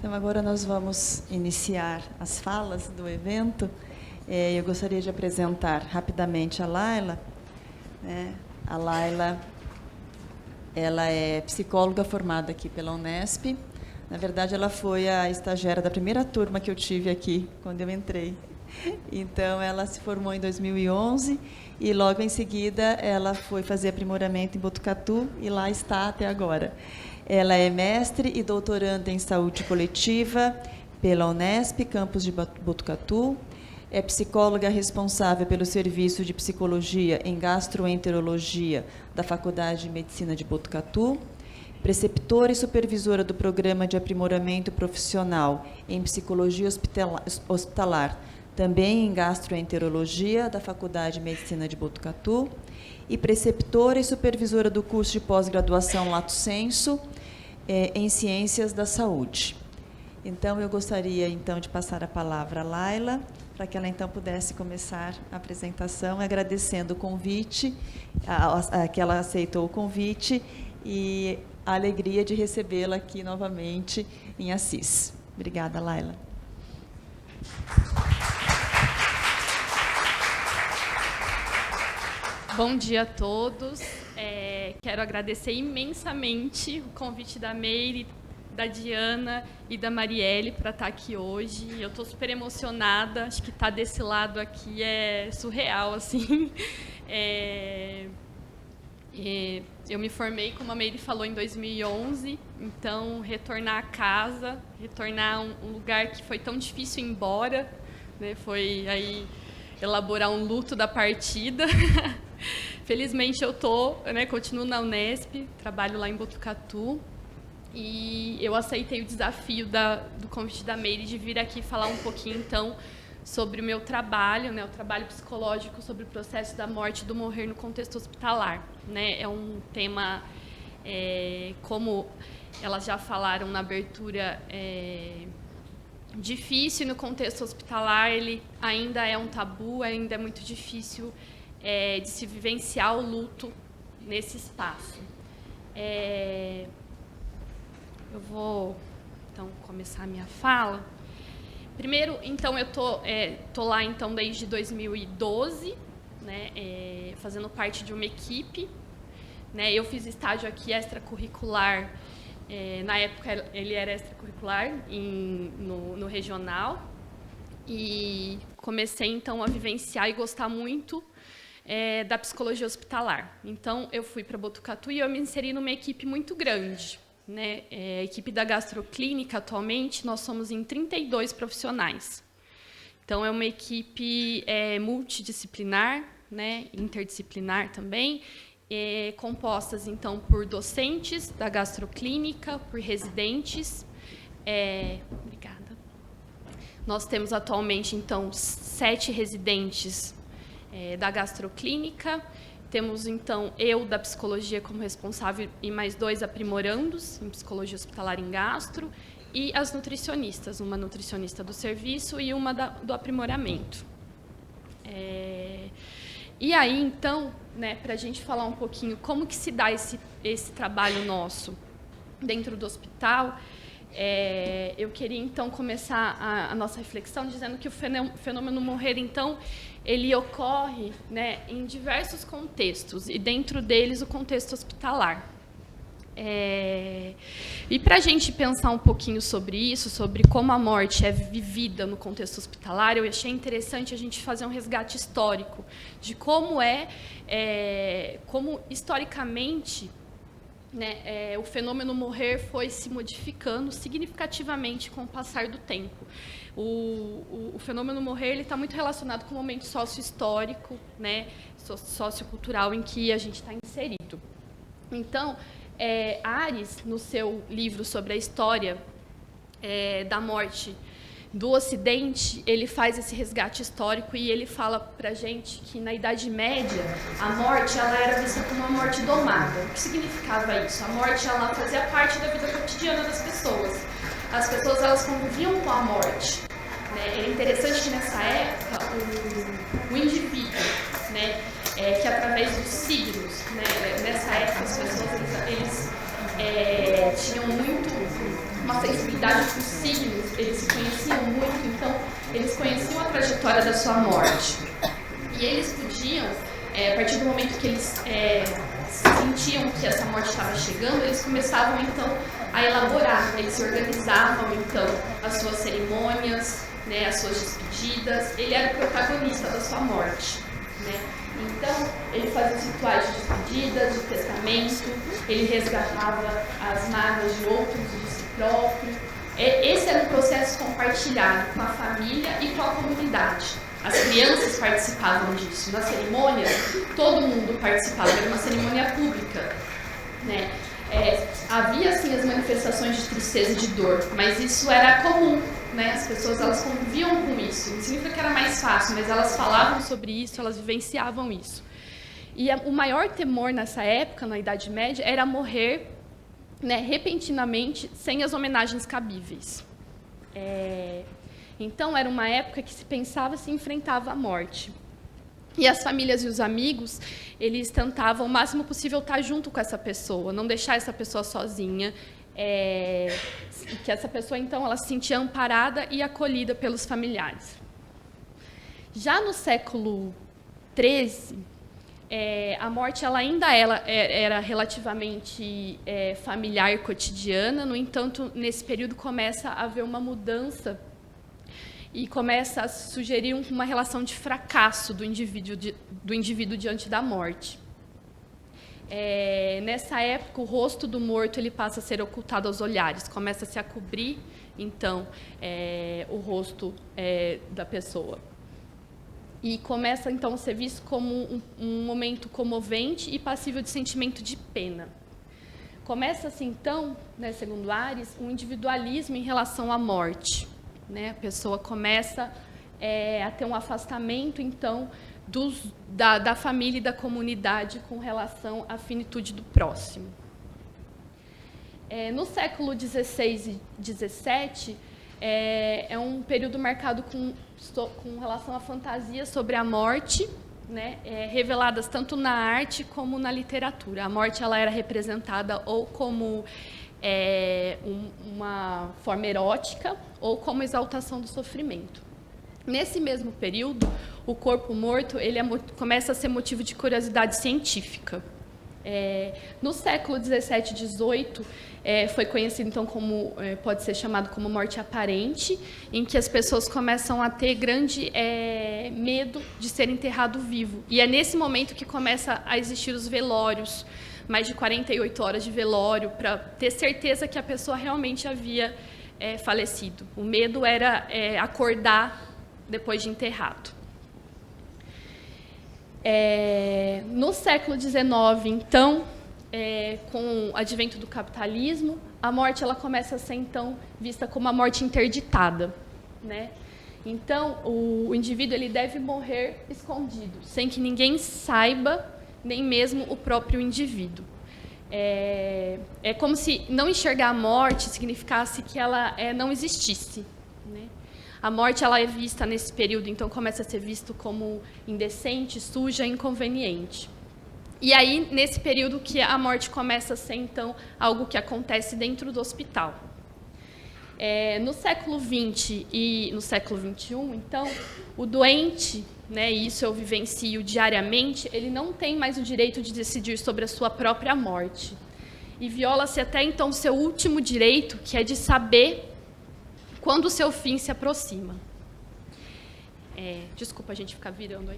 Então, agora nós vamos iniciar as falas do evento. Eu gostaria de apresentar rapidamente a Laila. A Laila, ela é psicóloga formada aqui pela Unesp. Na verdade, ela foi a estagiária da primeira turma que eu tive aqui, quando eu entrei. Então, ela se formou em 2011 e, logo em seguida, ela foi fazer aprimoramento em Botucatu e lá está até agora. Ela é mestre e doutoranda em saúde coletiva pela Unesp, campus de Botucatu. É psicóloga responsável pelo serviço de psicologia em gastroenterologia da Faculdade de Medicina de Botucatu. Preceptora e supervisora do programa de aprimoramento profissional em psicologia hospitalar, também em gastroenterologia da Faculdade de Medicina de Botucatu. E preceptora e supervisora do curso de pós-graduação Lato Sensu em Ciências da Saúde. Então, eu gostaria, então, de passar a palavra à Laila, para que ela, então, pudesse começar a apresentação, agradecendo o convite, que ela aceitou o convite, e a alegria de recebê-la aqui novamente em Assis. Obrigada, Laila. Bom dia a todos. Quero agradecer imensamente o convite da Meire, da Diana e da Marielle para estar aqui hoje. Eu estou super emocionada. Acho que estar desse lado aqui é surreal, assim. Eu me formei, como a Meire falou, em 2011. Então, retornar a casa, retornar a um lugar que foi tão difícil ir embora, né? Foi aí elaborar um luto da partida. Felizmente eu continuo na Unesp, trabalho lá em Botucatu, e eu aceitei o desafio do convite da Meire de vir aqui falar um pouquinho, então, sobre o meu trabalho, né, o trabalho psicológico sobre o processo da morte e do morrer no contexto hospitalar. Né? É um tema, como elas já falaram na abertura, difícil no contexto hospitalar, ele ainda é um tabu, ainda é muito difícil de se vivenciar o luto nesse espaço. Eu vou, então, começar a minha fala. Primeiro, então, eu tô lá então, desde 2012, né, fazendo parte de uma equipe. Né, eu fiz estágio aqui extracurricular, na época ele era extracurricular no regional, e comecei então a vivenciar e gostar muito da psicologia hospitalar. Então, eu fui para Botucatu e eu me inseri numa equipe muito grande. Né? A equipe da gastroclínica, atualmente, nós somos em 32 profissionais. Então, é uma equipe multidisciplinar, né? Interdisciplinar também, compostas, então, por docentes da gastroclínica, por residentes. Obrigada. Nós temos, atualmente, então, 7 residentes da gastroclínica. Temos, então, eu da psicologia como responsável e mais 2 aprimorandos em psicologia hospitalar em gastro, e as nutricionistas, uma nutricionista do serviço e uma do aprimoramento. E aí, então, né, para a gente falar um pouquinho como que se dá esse trabalho nosso dentro do hospital, eu queria, então, começar a nossa reflexão dizendo que o fenômeno morrer, então, ele ocorre, né, em diversos contextos, e dentro deles o contexto hospitalar. E para a gente pensar um pouquinho sobre isso, sobre como a morte é vivida no contexto hospitalar, eu achei interessante a gente fazer um resgate histórico de como como historicamente, né, o fenômeno morrer foi se modificando significativamente com o passar do tempo. O fenômeno morrer está muito relacionado com o momento sócio-histórico, né, sociocultural em que a gente está inserido. Então, Ares, no seu livro sobre a história da morte do Ocidente, ele faz esse resgate histórico e ele fala para a gente que, na Idade Média, a morte ela era vista como uma morte domada. O que significava isso? A morte ela fazia parte da vida cotidiana das pessoas. As pessoas elas conviviam com a morte. Né? É interessante que, nessa época, o indivíduo, né, que através dos signos, né, nessa época, as pessoas eles tinham muito uma sensibilidade para os signos, eles se conheciam muito, então eles conheciam a trajetória da sua morte. E eles podiam, a partir do momento que eles sentiam que essa morte estava chegando, eles começavam então a elaborar, eles se organizavam então as suas cerimônias, né, as suas despedidas. Ele era o protagonista da sua morte, né? Então, ele fazia os rituais de despedidas, de testamento, ele resgatava as mágoas de outros e de si próprio. Esse era um processo compartilhado com a família e com a comunidade. As crianças participavam disso. Na cerimônia, todo mundo participava, era uma cerimônia pública, né? Havia, assim, as manifestações de tristeza e de dor, mas isso era comum, né? As pessoas, elas conviviam com isso. Não significa que era mais fácil, mas elas falavam sobre isso, elas vivenciavam isso. E o maior temor nessa época, na Idade Média, era morrer, né, repentinamente, sem as homenagens cabíveis. Então, era uma época que se pensava, se enfrentava a morte. E as famílias e os amigos, eles tentavam o máximo possível estar junto com essa pessoa, não deixar essa pessoa sozinha, que essa pessoa, então, ela se sentia amparada e acolhida pelos familiares. Já no século XIII, a morte ela ainda era relativamente familiar e cotidiana, no entanto, nesse período começa a haver uma mudança e começa a sugerir uma relação de fracasso do indivíduo diante da morte. Nessa época, o rosto do morto ele passa a ser ocultado aos olhares, começa-se a cobrir, então, o rosto da pessoa. E começa, então, a ser visto como um momento comovente e passível de sentimento de pena. Começa-se, então, né, segundo Ares, um individualismo em relação à morte. Né? A pessoa começa a ter um afastamento, então, da família e da comunidade com relação à finitude do próximo. No século XVI e XVII, é um período marcado com relação à fantasia sobre a morte, né, reveladas tanto na arte como na literatura. A morte ela era representada ou como uma forma erótica ou como exaltação do sofrimento. Nesse mesmo período, o corpo morto ele começa a ser motivo de curiosidade científica. No século XVII e XVIII, foi conhecido então como pode ser chamado como morte aparente, em que as pessoas começam a ter grande medo de ser enterrado vivo. E é nesse momento que começa a existir os velórios, mais de 48 horas de velório, para ter certeza que a pessoa realmente havia falecido. O medo era acordar depois de enterrado. No século XIX, então, com o advento do capitalismo, a morte ela começa a ser, então, vista como a morte interditada, né? Então, o indivíduo ele deve morrer escondido, sem que ninguém saiba, nem mesmo o próprio indivíduo. É como se não enxergar a morte significasse que ela não existisse, né? A morte ela é vista nesse período, então começa a ser visto como indecente, suja, inconveniente. E aí, nesse período que a morte começa a ser, então, algo que acontece dentro do hospital. No século XX e no século XXI, então, o doente, né, e isso eu vivencio diariamente, ele não tem mais o direito de decidir sobre a sua própria morte. E viola-se até, então, o seu último direito, que é de saber quando o seu fim se aproxima. Desculpa a gente ficar virando aí.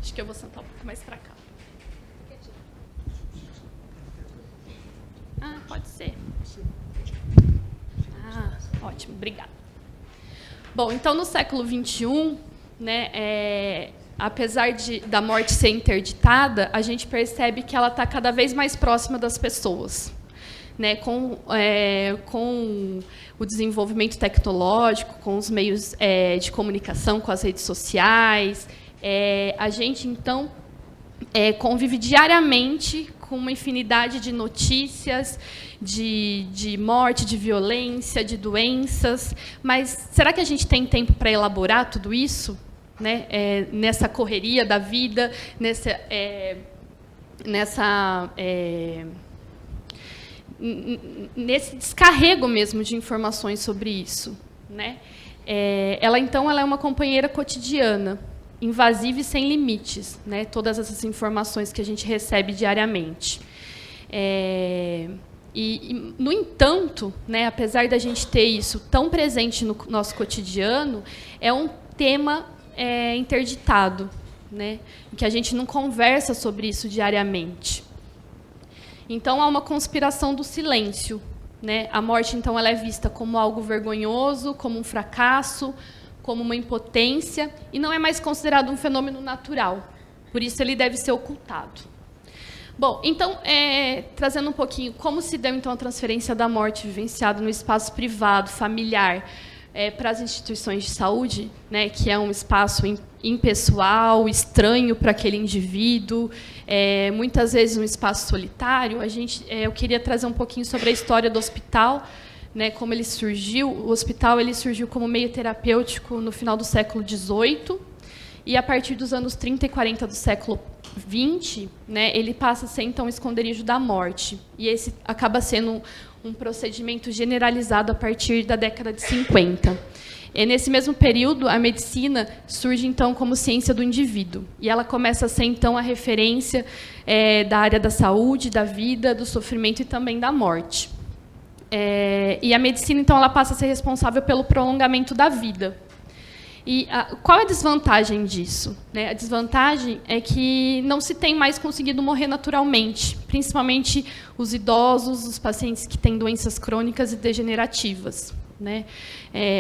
Acho que eu vou sentar um pouco mais para cá. Pode ser. Ótimo, obrigada. Bom, então, no século XXI, né, apesar da morte ser interditada, a gente percebe que ela está cada vez mais próxima das pessoas. Né, com o desenvolvimento tecnológico, com os meios de comunicação, com as redes sociais, a gente, então, convive diariamente com uma infinidade de notícias, de morte, de violência, de doenças. Mas será que a gente tem tempo para elaborar tudo isso? Né? Nessa correria da vida, nesse descarrego mesmo de informações sobre isso, né? Ela é uma companheira cotidiana, invasiva e sem limites, né? Todas essas informações que a gente recebe diariamente. No entanto, né, apesar da gente ter isso tão presente no nosso cotidiano, é um tema interditado, né, que a gente não conversa sobre isso diariamente. Então, há uma conspiração do silêncio, né? A morte, então, ela é vista como algo vergonhoso, como um fracasso, como uma impotência, e não é mais considerado um fenômeno natural. Por isso, ele deve ser ocultado. Bom, então, trazendo um pouquinho como se deu, então, a transferência da morte vivenciada no espaço privado, familiar, para as instituições de saúde, né, que é um espaço impessoal, estranho para aquele indivíduo, muitas vezes um espaço solitário. Eu queria trazer um pouquinho sobre a história do hospital, né, como ele surgiu. O hospital ele surgiu como meio terapêutico no final do século XVIII, e a partir dos anos 30 e 40 do século XX, né, ele passa a ser, então, o esconderijo da morte. E esse acaba sendo um procedimento generalizado a partir da década de 50. Nesse mesmo período, a medicina surge, então, como ciência do indivíduo. E ela começa a ser, então, a referência da área da saúde, da vida, do sofrimento e também da morte. E a medicina, então, ela passa a ser responsável pelo prolongamento da vida. E qual é a desvantagem disso? Né? A desvantagem é que não se tem mais conseguido morrer naturalmente, principalmente os idosos, os pacientes que têm doenças crônicas e degenerativas. Né?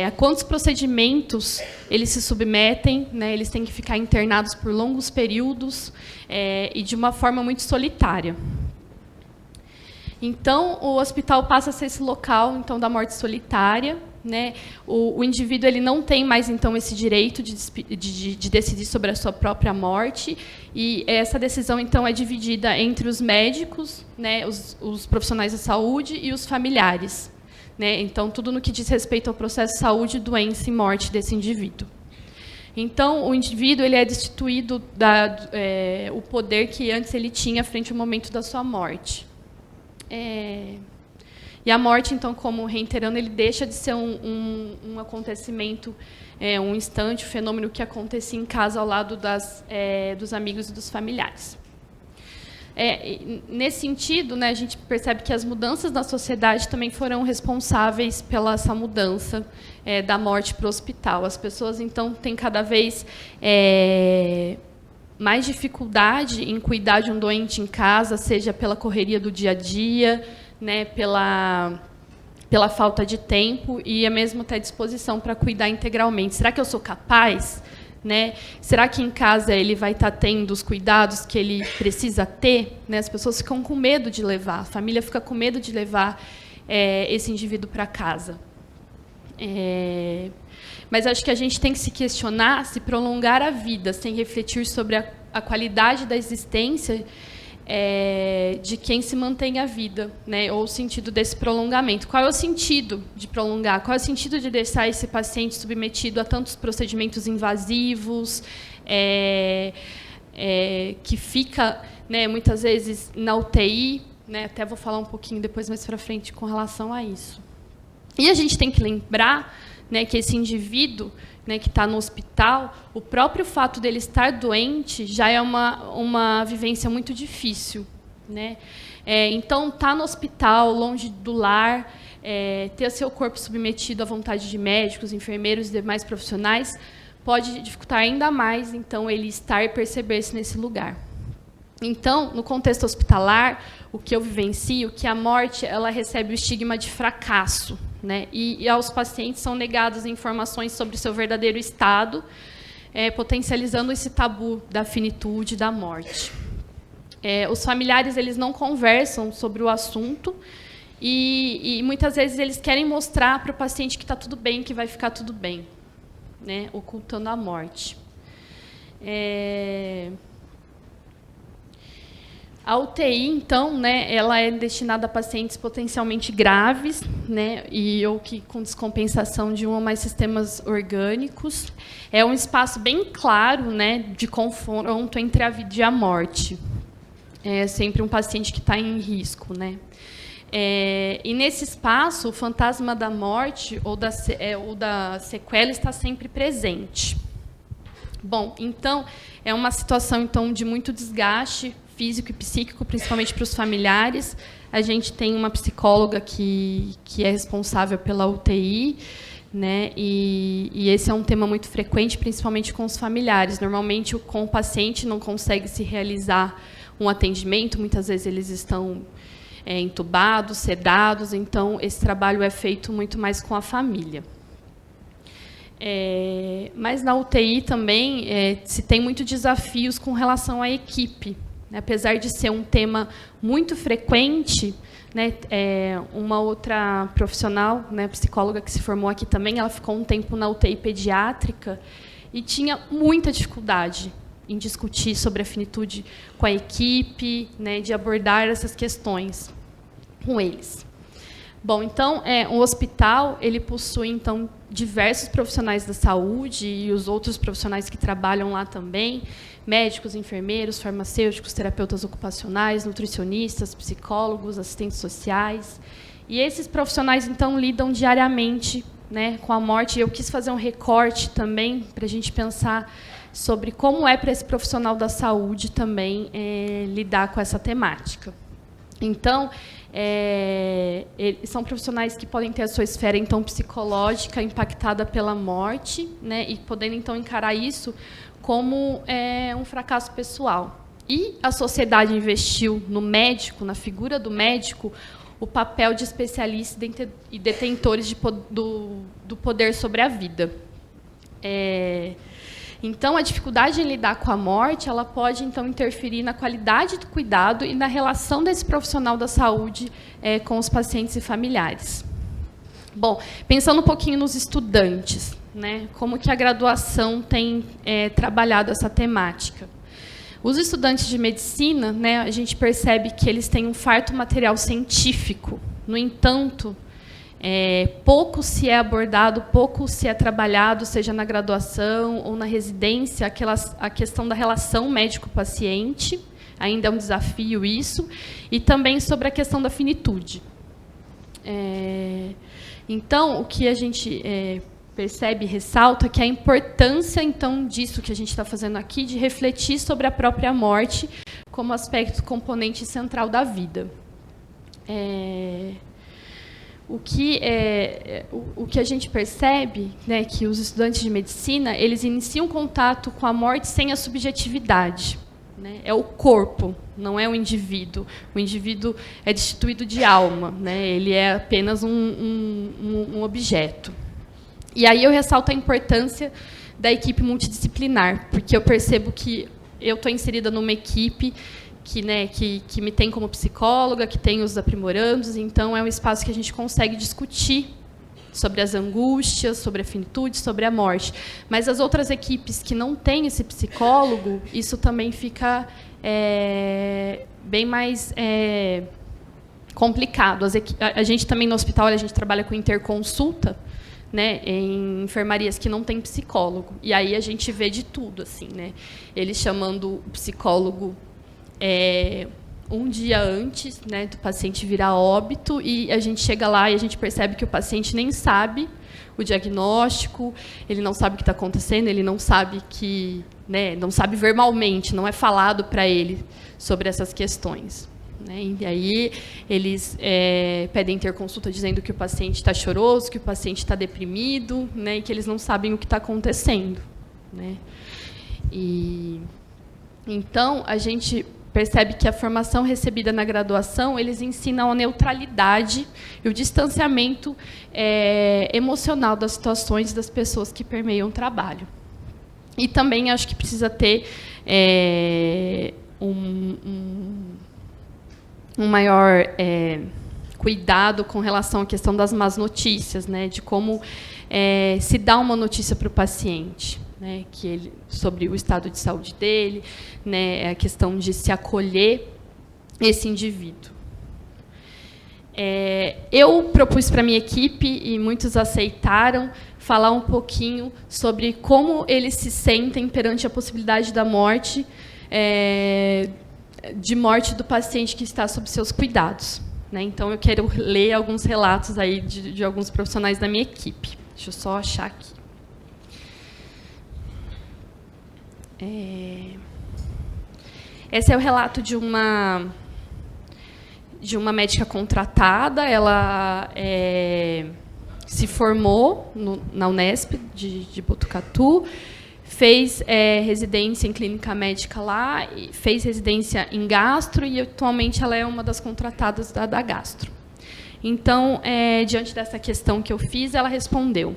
A quantos procedimentos eles se submetem, né? Eles têm que ficar internados por longos períodos e de uma forma muito solitária. Então, o hospital passa a ser esse local, então, da morte solitária. Né? O indivíduo ele não tem mais, então, esse direito de decidir sobre a sua própria morte, e essa decisão, então, é dividida entre os médicos, né, os profissionais da saúde e os familiares. Né? Então, tudo no que diz respeito ao processo de saúde, doença e morte desse indivíduo. Então, o indivíduo ele é destituído o poder que antes ele tinha frente ao momento da sua morte. E a morte, então, como reiterando, ele deixa de ser um acontecimento, um instante, um fenômeno que acontecia em casa ao lado dos amigos e dos familiares. Nesse sentido, né, a gente percebe que as mudanças na sociedade também foram responsáveis pela essa mudança da morte para o hospital. As pessoas, então, têm cada vez mais dificuldade em cuidar de um doente em casa, seja pela correria do dia a dia, né, pela falta de tempo e mesmo até disposição para cuidar integralmente. Será que eu sou capaz? Né? Será que em casa ele vai estar tendo os cuidados que ele precisa ter? Né? As pessoas ficam com medo de levar, a família fica com medo de levar esse indivíduo para casa. Mas acho que a gente tem que se questionar se prolongar a vida sem refletir sobre a qualidade da existência de quem se mantém a vida, né? Ou o sentido desse prolongamento. Qual é o sentido de prolongar? Qual é o sentido de deixar esse paciente submetido a tantos procedimentos invasivos, que fica, né, muitas vezes na UTI, né? Até vou falar um pouquinho depois mais para frente com relação a isso. E a gente tem que lembrar, né, que esse indivíduo, né, que está no hospital, o próprio fato dele estar doente já é uma vivência muito difícil. Né? Então, estar no hospital, longe do lar, ter seu corpo submetido à vontade de médicos, enfermeiros e demais profissionais, pode dificultar ainda mais, então, ele estar e perceber-se nesse lugar. Então, no contexto hospitalar, o que eu vivencio, que a morte ela recebe o estigma de fracasso. Né? E aos pacientes são negadas informações sobre o seu verdadeiro estado, potencializando esse tabu da finitude da morte. Os familiares eles não conversam sobre o assunto e muitas vezes eles querem mostrar para o paciente que está tudo bem, que vai ficar tudo bem, né? Ocultando a morte. A UTI, então, né, ela é destinada a pacientes potencialmente graves, né, ou que com descompensação de um ou mais sistemas orgânicos. É um espaço bem claro, né, de confronto entre a vida e a morte. É sempre um paciente que está em risco. Né. E nesse espaço, o fantasma da morte ou da sequela está sempre presente. Bom, então, é uma situação então, de muito desgaste físico e psíquico, principalmente para os familiares. A gente tem uma psicóloga que é responsável pela UTI, né? E esse é um tema muito frequente, principalmente com os familiares. Normalmente, com o paciente não consegue se realizar um atendimento, muitas vezes eles estão entubados, sedados, então esse trabalho é feito muito mais com a família. Mas na UTI também se tem muitos desafios com relação à equipe. Apesar de ser um tema muito frequente, né, uma outra profissional, né, psicóloga que se formou aqui também, ela ficou um tempo na UTI pediátrica e tinha muita dificuldade em discutir sobre a finitude com a equipe, né, de abordar essas questões com eles. Bom, então, o hospital ele possui então diversos profissionais da saúde e os outros profissionais que trabalham lá também, médicos, enfermeiros, farmacêuticos, terapeutas ocupacionais, nutricionistas, psicólogos, assistentes sociais. E esses profissionais então lidam diariamente, né, com a morte. Eu quis fazer um recorte também para a gente pensar sobre como é para esse profissional da saúde também lidar com essa temática. Então, são profissionais que podem ter a sua esfera então psicológica impactada pela morte, né, e podendo então encarar isso como um fracasso pessoal. E a sociedade investiu no médico, na figura do médico, o papel de especialistas e detentores do poder sobre a vida. Então, a dificuldade em lidar com a morte, ela pode então interferir na qualidade do cuidado e na relação desse profissional da saúde com os pacientes e familiares. Bom, pensando um pouquinho nos estudantes, né, como que a graduação tem trabalhado essa temática. Os estudantes de medicina, né, a gente percebe que eles têm um farto material científico. No entanto, pouco se é abordado, pouco se é trabalhado, seja na graduação ou na residência, a questão da relação médico-paciente, ainda é um desafio isso, e também sobre a questão da finitude. Então, o que a gente percebe e ressalta que a importância, então, disso que a gente está fazendo aqui, de refletir sobre a própria morte como aspecto componente central da vida. O que a gente percebe, né, que os estudantes de medicina eles iniciam contato com a morte sem a subjetividade. Né? É o corpo, não é o indivíduo. O indivíduo é destituído de alma, né? Ele é apenas um objeto. E aí eu ressalto a importância da equipe multidisciplinar, porque eu percebo que eu estou inserida numa equipe que me tem como psicóloga, que tem os aprimorandos, então é um espaço que a gente consegue discutir sobre as angústias, sobre a finitude, sobre a morte. Mas as outras equipes que não têm esse psicólogo, isso também fica bem mais complicado. A gente também no hospital a gente trabalha com interconsulta, né, em enfermarias que não tem psicólogo. E aí a gente vê de tudo, assim, né? Eles chamando o psicólogo um dia antes, né, do paciente virar óbito, e a gente chega lá e a gente percebe que o paciente nem sabe o diagnóstico, ele não sabe o que está acontecendo, ele não sabe não sabe verbalmente, não é falado para ele sobre essas questões. Né? E aí eles pedem interconsulta dizendo que o paciente está choroso, que o paciente está deprimido, né, e que eles não sabem o que está acontecendo. Né? Então, a gente percebe que a formação recebida na graduação, eles ensinam a neutralidade e o distanciamento emocional das situações das pessoas que permeiam o trabalho. E também acho que precisa ter um maior cuidado com relação à questão das más notícias, né, de como se dá uma notícia para o paciente. Né, sobre o estado de saúde dele, né, a questão de se acolher esse indivíduo. Eu propus para a minha equipe, e muitos aceitaram, falar um pouquinho sobre como eles se sentem perante a possibilidade da morte, de morte do paciente que está sob seus cuidados. né? Então, eu quero ler alguns relatos aí de alguns profissionais da minha equipe. Deixa eu só achar aqui. Esse é o relato de uma médica contratada. Ela se formou na Unesp de Botucatu, fez residência em clínica médica lá, fez residência em gastro e, atualmente, ela é uma das contratadas da gastro. Então, diante dessa questão que eu fiz, ela respondeu: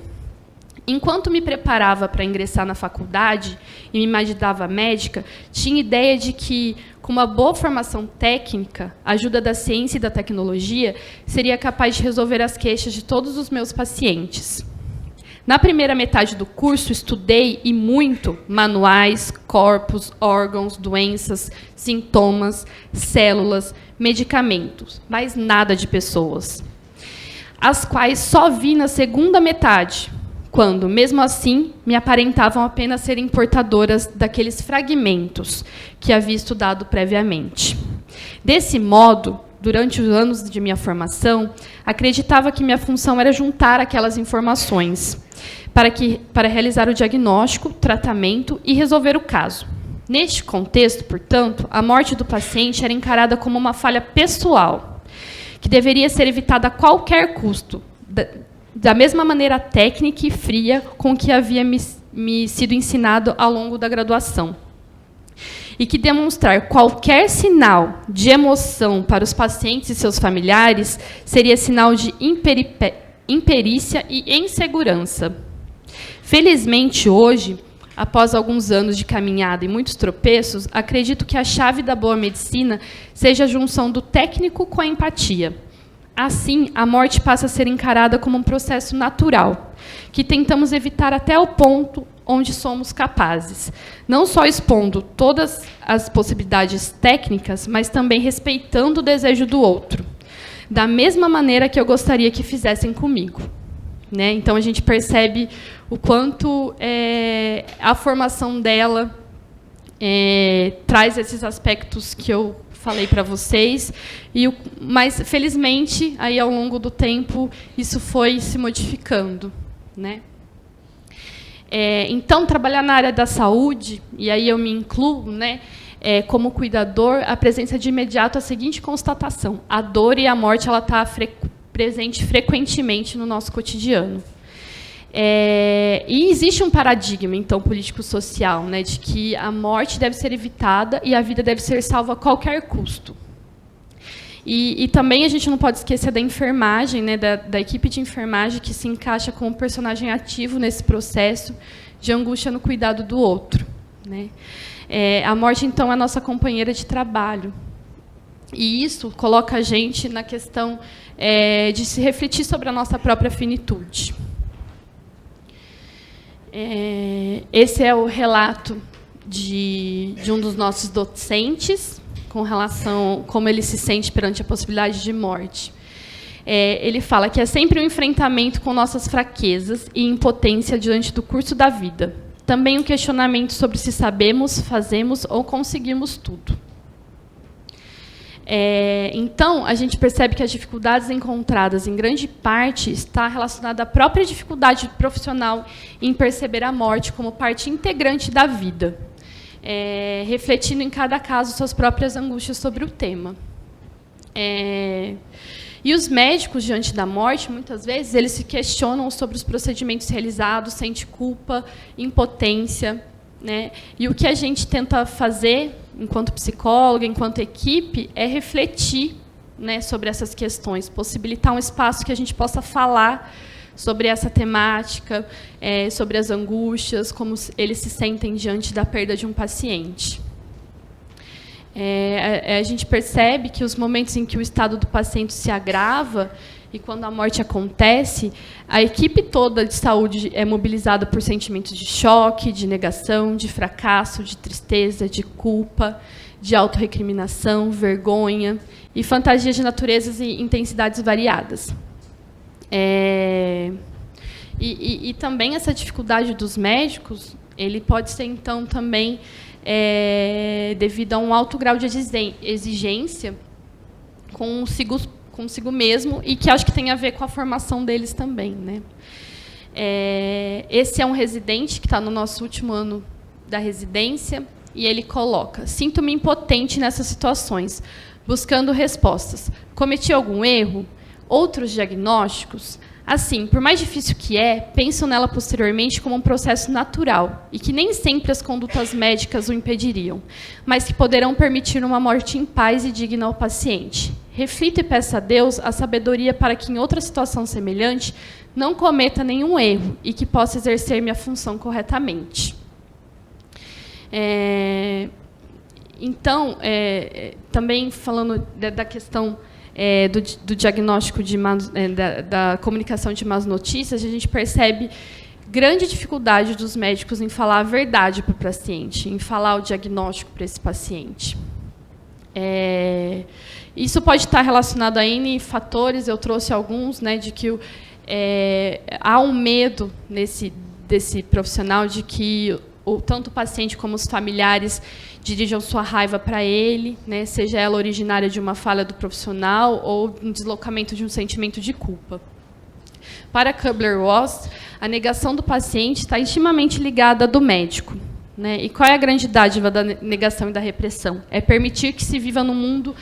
enquanto me preparava para ingressar na faculdade e me imaginava médica, tinha ideia de que, com uma boa formação técnica, a ajuda da ciência e da tecnologia, seria capaz de resolver as queixas de todos os meus pacientes. Na primeira metade do curso, estudei, e muito, manuais, corpos, órgãos, doenças, sintomas, células, medicamentos, mas nada de pessoas, as quais só vi na segunda metade, quando, mesmo assim, me aparentavam apenas serem portadoras daqueles fragmentos que havia estudado previamente. Desse modo, durante os anos de minha formação, acreditava que minha função era juntar aquelas informações para realizar o diagnóstico, tratamento e resolver o caso. Neste contexto, portanto, a morte do paciente era encarada como uma falha pessoal, que deveria ser evitada a qualquer custo, da mesma maneira técnica e fria com que havia me sido ensinado ao longo da graduação. E que demonstrar qualquer sinal de emoção para os pacientes e seus familiares seria sinal de imperícia e insegurança. Felizmente, hoje, após alguns anos de caminhada e muitos tropeços, acredito que a chave da boa medicina seja a junção do técnico com a empatia. Assim, a morte passa a ser encarada como um processo natural, que tentamos evitar até o ponto onde somos capazes, não só expondo todas as possibilidades técnicas, mas também respeitando o desejo do outro, da mesma maneira que eu gostaria que fizessem comigo. Né? Então, a gente percebe o quanto a formação dela traz esses aspectos que eu falei para vocês, mas, felizmente, aí, ao longo do tempo, isso foi se modificando. Né? Então, trabalhar na área da saúde, e aí eu me incluo, né, como cuidador, apresenta de imediato a seguinte constatação: a dor e a morte está presente frequentemente no nosso cotidiano. E existe um paradigma, então, político-social, né, de que a morte deve ser evitada e a vida deve ser salva a qualquer custo. E também a gente não pode esquecer da enfermagem, né, da equipe de enfermagem, que se encaixa como personagem ativo nesse processo de angústia no cuidado do outro. Né? A morte, então, é a nossa companheira de trabalho. E isso coloca a gente na questão de se refletir sobre a nossa própria finitude. Esse é o relato de um dos nossos docentes, com relação a como ele se sente perante a possibilidade de morte. Ele fala que é sempre um enfrentamento com nossas fraquezas e impotência diante do curso da vida. Também um questionamento sobre se sabemos, fazemos ou conseguimos tudo. Então, a gente percebe que as dificuldades encontradas, em grande parte, está relacionada à própria dificuldade profissional em perceber a morte como parte integrante da vida, refletindo em cada caso suas próprias angústias sobre o tema. E os médicos, diante da morte, muitas vezes, eles se questionam sobre os procedimentos realizados, sentem culpa, impotência. Né? E o que a gente tenta fazer, enquanto psicóloga, enquanto equipe, é refletir, né, sobre essas questões, possibilitar um espaço que a gente possa falar sobre essa temática, sobre as angústias, como eles se sentem diante da perda de um paciente. A gente percebe que os momentos em que o estado do paciente se agrava e quando a morte acontece, a equipe toda de saúde é mobilizada por sentimentos de choque, de negação, de fracasso, de tristeza, de culpa, de autorrecriminação, vergonha e fantasias de naturezas e intensidades variadas. E também essa dificuldade dos médicos, ele pode ser, então, também devido a um alto grau de exigência consigo mesmo e que acho que tem a ver com a formação deles também, né? Esse é um residente que está no nosso último ano da residência e ele coloca: sinto-me impotente nessas situações, buscando respostas. Cometi algum erro? Outros diagnósticos? Assim, por mais difícil que penso nela posteriormente como um processo natural e que nem sempre as condutas médicas o impediriam, mas que poderão permitir uma morte em paz e digna ao paciente. Reflito e peço a Deus a sabedoria para que, em outra situação semelhante, não cometa nenhum erro e que possa exercer minha função corretamente. Então, também falando da questão do diagnóstico da comunicação de más notícias, a gente percebe grande dificuldade dos médicos em falar a verdade para o paciente, em falar o diagnóstico para esse paciente. Isso pode estar relacionado a N fatores, eu trouxe alguns, né, de que há um medo desse profissional de que tanto o paciente como os familiares dirijam sua raiva para ele, né, seja ela originária de uma falha do profissional ou um deslocamento de um sentimento de culpa. Para Kubler-Ross, a negação do paciente está intimamente ligada à do médico. Né? E qual é a grande dádiva da negação e da repressão? É permitir que se viva num mundo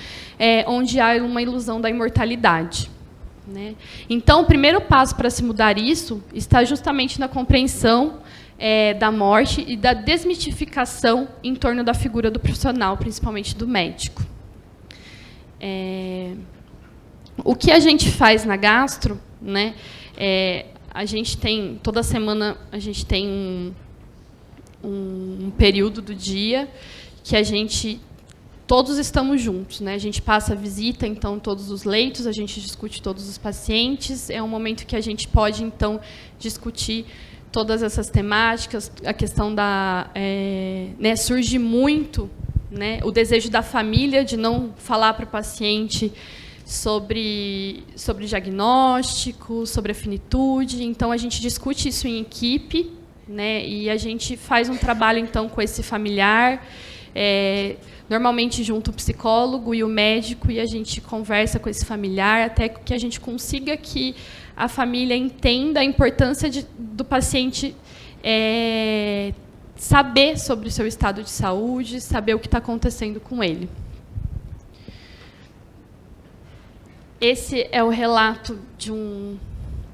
onde há uma ilusão da imortalidade. Né? Então, o primeiro passo para se mudar isso está justamente na compreensão da morte e da desmistificação em torno da figura do profissional, principalmente do médico. O que a gente faz na gastro, né, a gente tem, toda semana, a gente tem um período do dia que todos estamos juntos, né? A gente passa a visita, então, todos os leitos, a gente discute todos os pacientes, é um momento que a gente pode, então, discutir todas essas temáticas, a questão né, surge muito, né, o desejo da família de não falar para o paciente sobre diagnóstico, sobre a finitude, então a gente discute isso em equipe, né, e a gente faz um trabalho então com esse familiar, normalmente junto o psicólogo e o médico, e a gente conversa com esse familiar até que a gente consiga que a família entenda a importância do paciente saber sobre o seu estado de saúde, saber o que está acontecendo com ele. Esse é o relato de um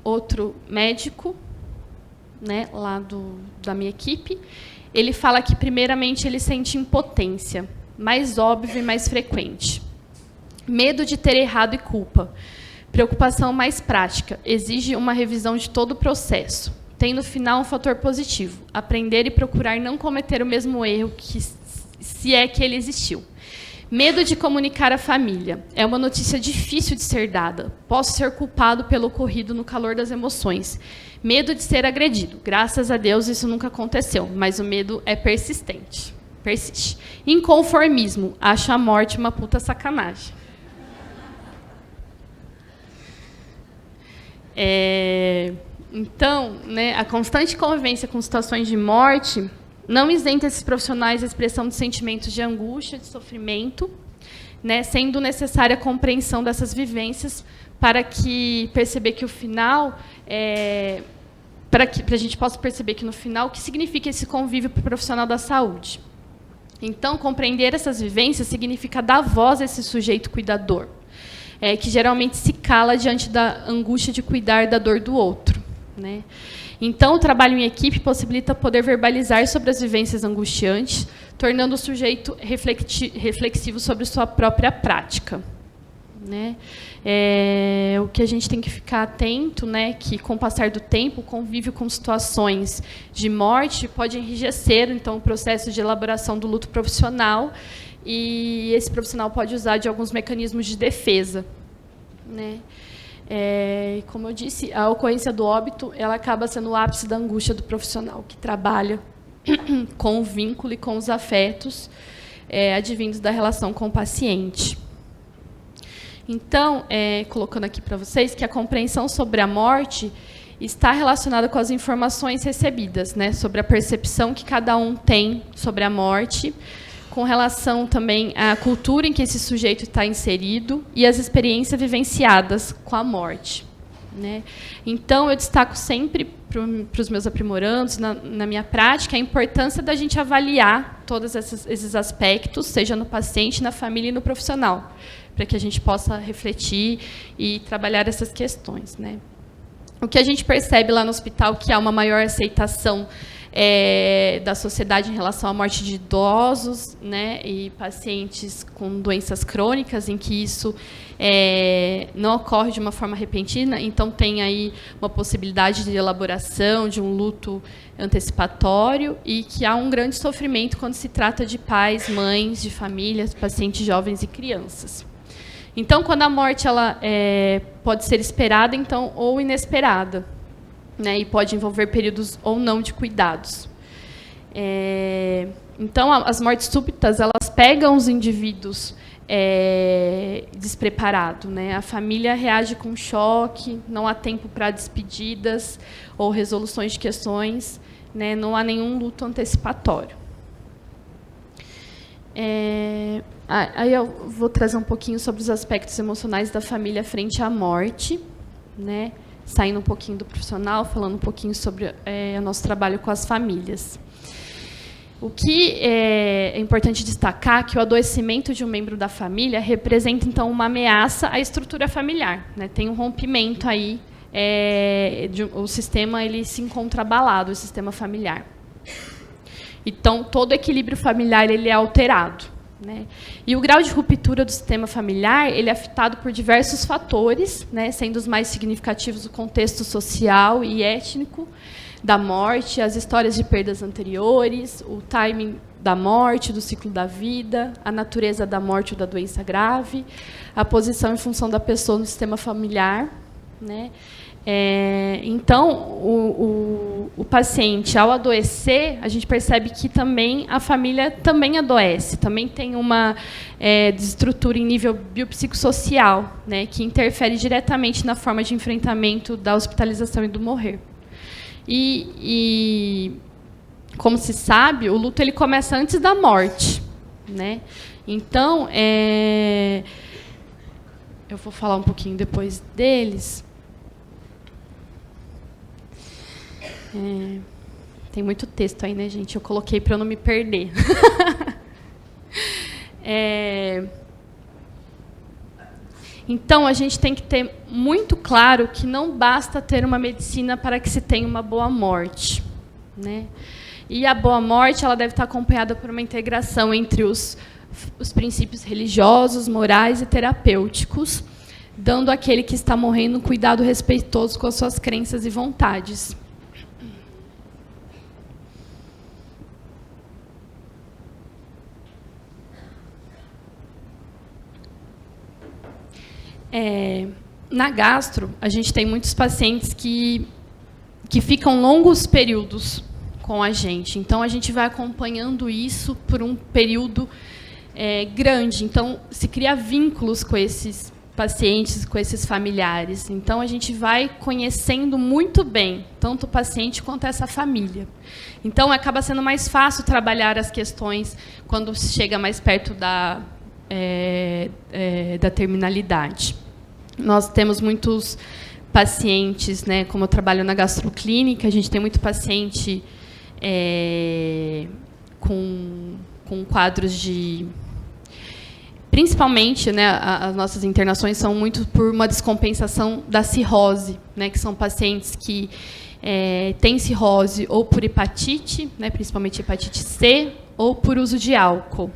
outro médico, né, lá da minha equipe. Ele fala que, primeiramente, ele sente impotência, mais óbvia e mais frequente. Medo de ter errado e culpa. Preocupação mais prática, exige uma revisão de todo o processo. Tem, no final, um fator positivo, aprender e procurar não cometer o mesmo erro, se é que ele existiu. Medo de comunicar à família. É uma notícia difícil de ser dada. Posso ser culpado pelo ocorrido no calor das emoções. Medo de ser agredido. Graças a Deus isso nunca aconteceu, mas o medo é persistente. Persiste. Inconformismo. Acho a morte uma puta sacanagem. Então, né, a constante convivência com situações de morte não isenta esses profissionais da expressão de sentimentos de angústia, de sofrimento, né, sendo necessária a compreensão dessas vivências para perceber que o final, para a gente possa perceber que no final o que significa esse convívio para o profissional da saúde. Então, compreender essas vivências significa dar voz a esse sujeito cuidador, que geralmente se cala diante da angústia de cuidar da dor do outro, né? Então, o trabalho em equipe possibilita poder verbalizar sobre as vivências angustiantes, tornando o sujeito reflexivo sobre sua própria prática, né? O que a gente tem que ficar atento, né, que, com o passar do tempo, o convívio com situações de morte pode enrijecer, então, o processo de elaboração do luto profissional, e esse profissional pode usar de alguns mecanismos de defesa, né? Como eu disse, a ocorrência do óbito ela acaba sendo o ápice da angústia do profissional que trabalha com o vínculo e com os afetos advindos da relação com o paciente. Então, colocando aqui para vocês que a compreensão sobre a morte está relacionada com as informações recebidas, né, sobre a percepção que cada um tem sobre a morte, com relação também à cultura em que esse sujeito está inserido e as experiências vivenciadas com a morte, né? Então, eu destaco sempre para os meus aprimorandos, na minha prática, a importância da gente avaliar todos esses aspectos, seja no paciente, na família e no profissional, para que a gente possa refletir e trabalhar essas questões, né? O que a gente percebe lá no hospital, que há uma maior aceitação da sociedade em relação à morte de idosos, né, e pacientes com doenças crônicas, em que isso não ocorre de uma forma repentina, então tem aí uma possibilidade de elaboração de um luto antecipatório e que há um grande sofrimento quando se trata de pais, mães, de famílias, pacientes jovens e crianças. Então, quando a morte ela pode ser esperada, então, ou inesperada, né, e pode envolver períodos ou não de cuidados. Então, as mortes súbitas, elas pegam os indivíduos despreparados, né? A família reage com choque, não há tempo para despedidas ou resoluções de questões, né? Não há nenhum luto antecipatório. Aí eu vou trazer um pouquinho sobre os aspectos emocionais da família frente à morte, né? Saindo um pouquinho do profissional, falando um pouquinho sobre o nosso trabalho com as famílias. O que é importante destacar é que o adoecimento de um membro da família representa, então, uma ameaça à estrutura familiar, né? Tem um rompimento aí, o sistema ele se encontra abalado, o sistema familiar. Então, todo o equilíbrio familiar ele é alterado, né? E o grau de ruptura do sistema familiar ele é afetado por diversos fatores, né, sendo os mais significativos o contexto social e étnico da morte, as histórias de perdas anteriores, o timing da morte, do ciclo da vida, a natureza da morte ou da doença grave, a posição e função da pessoa no sistema familiar, né? Então, o paciente, ao adoecer, a gente percebe que também a família também adoece, também tem uma desestrutura em nível biopsicossocial, né, que interfere diretamente na forma de enfrentamento da hospitalização e do morrer. E como se sabe, o luto ele começa antes da morte, né? Então, eu vou falar um pouquinho depois deles. Tem muito texto aí, né, gente? Eu coloquei para eu não me perder. Então, a gente tem que ter muito claro que não basta ter uma medicina para que se tenha uma boa morte, né? E a boa morte ela deve estar acompanhada por uma integração entre os princípios religiosos, morais e terapêuticos, dando àquele que está morrendo um cuidado respeitoso com as suas crenças e vontades. Na gastro, a gente tem muitos pacientes que ficam longos períodos com a gente. Então, a gente vai acompanhando isso por um período grande. Então, se cria vínculos com esses pacientes, com esses familiares. Então, a gente vai conhecendo muito bem, tanto o paciente quanto essa família. Então, acaba sendo mais fácil trabalhar as questões quando se chega mais perto da terminalidade. Nós temos muitos pacientes, né, como eu trabalho na gastroclínica, a gente tem muito paciente com quadros de... Principalmente, né, as nossas internações são muito por uma descompensação da cirrose, né, que são pacientes que têm cirrose ou por hepatite, né, principalmente hepatite C, ou por uso de álcool.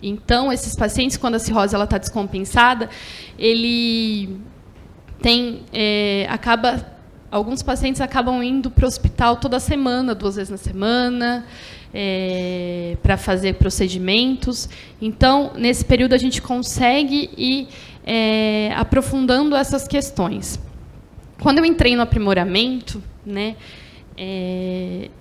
Então, esses pacientes, quando a cirrose está descompensada, ele tem, alguns pacientes acabam indo para o hospital toda semana, 2 vezes na semana, para fazer procedimentos. Então, nesse período, a gente consegue ir aprofundando essas questões. Quando eu entrei no aprimoramento, né,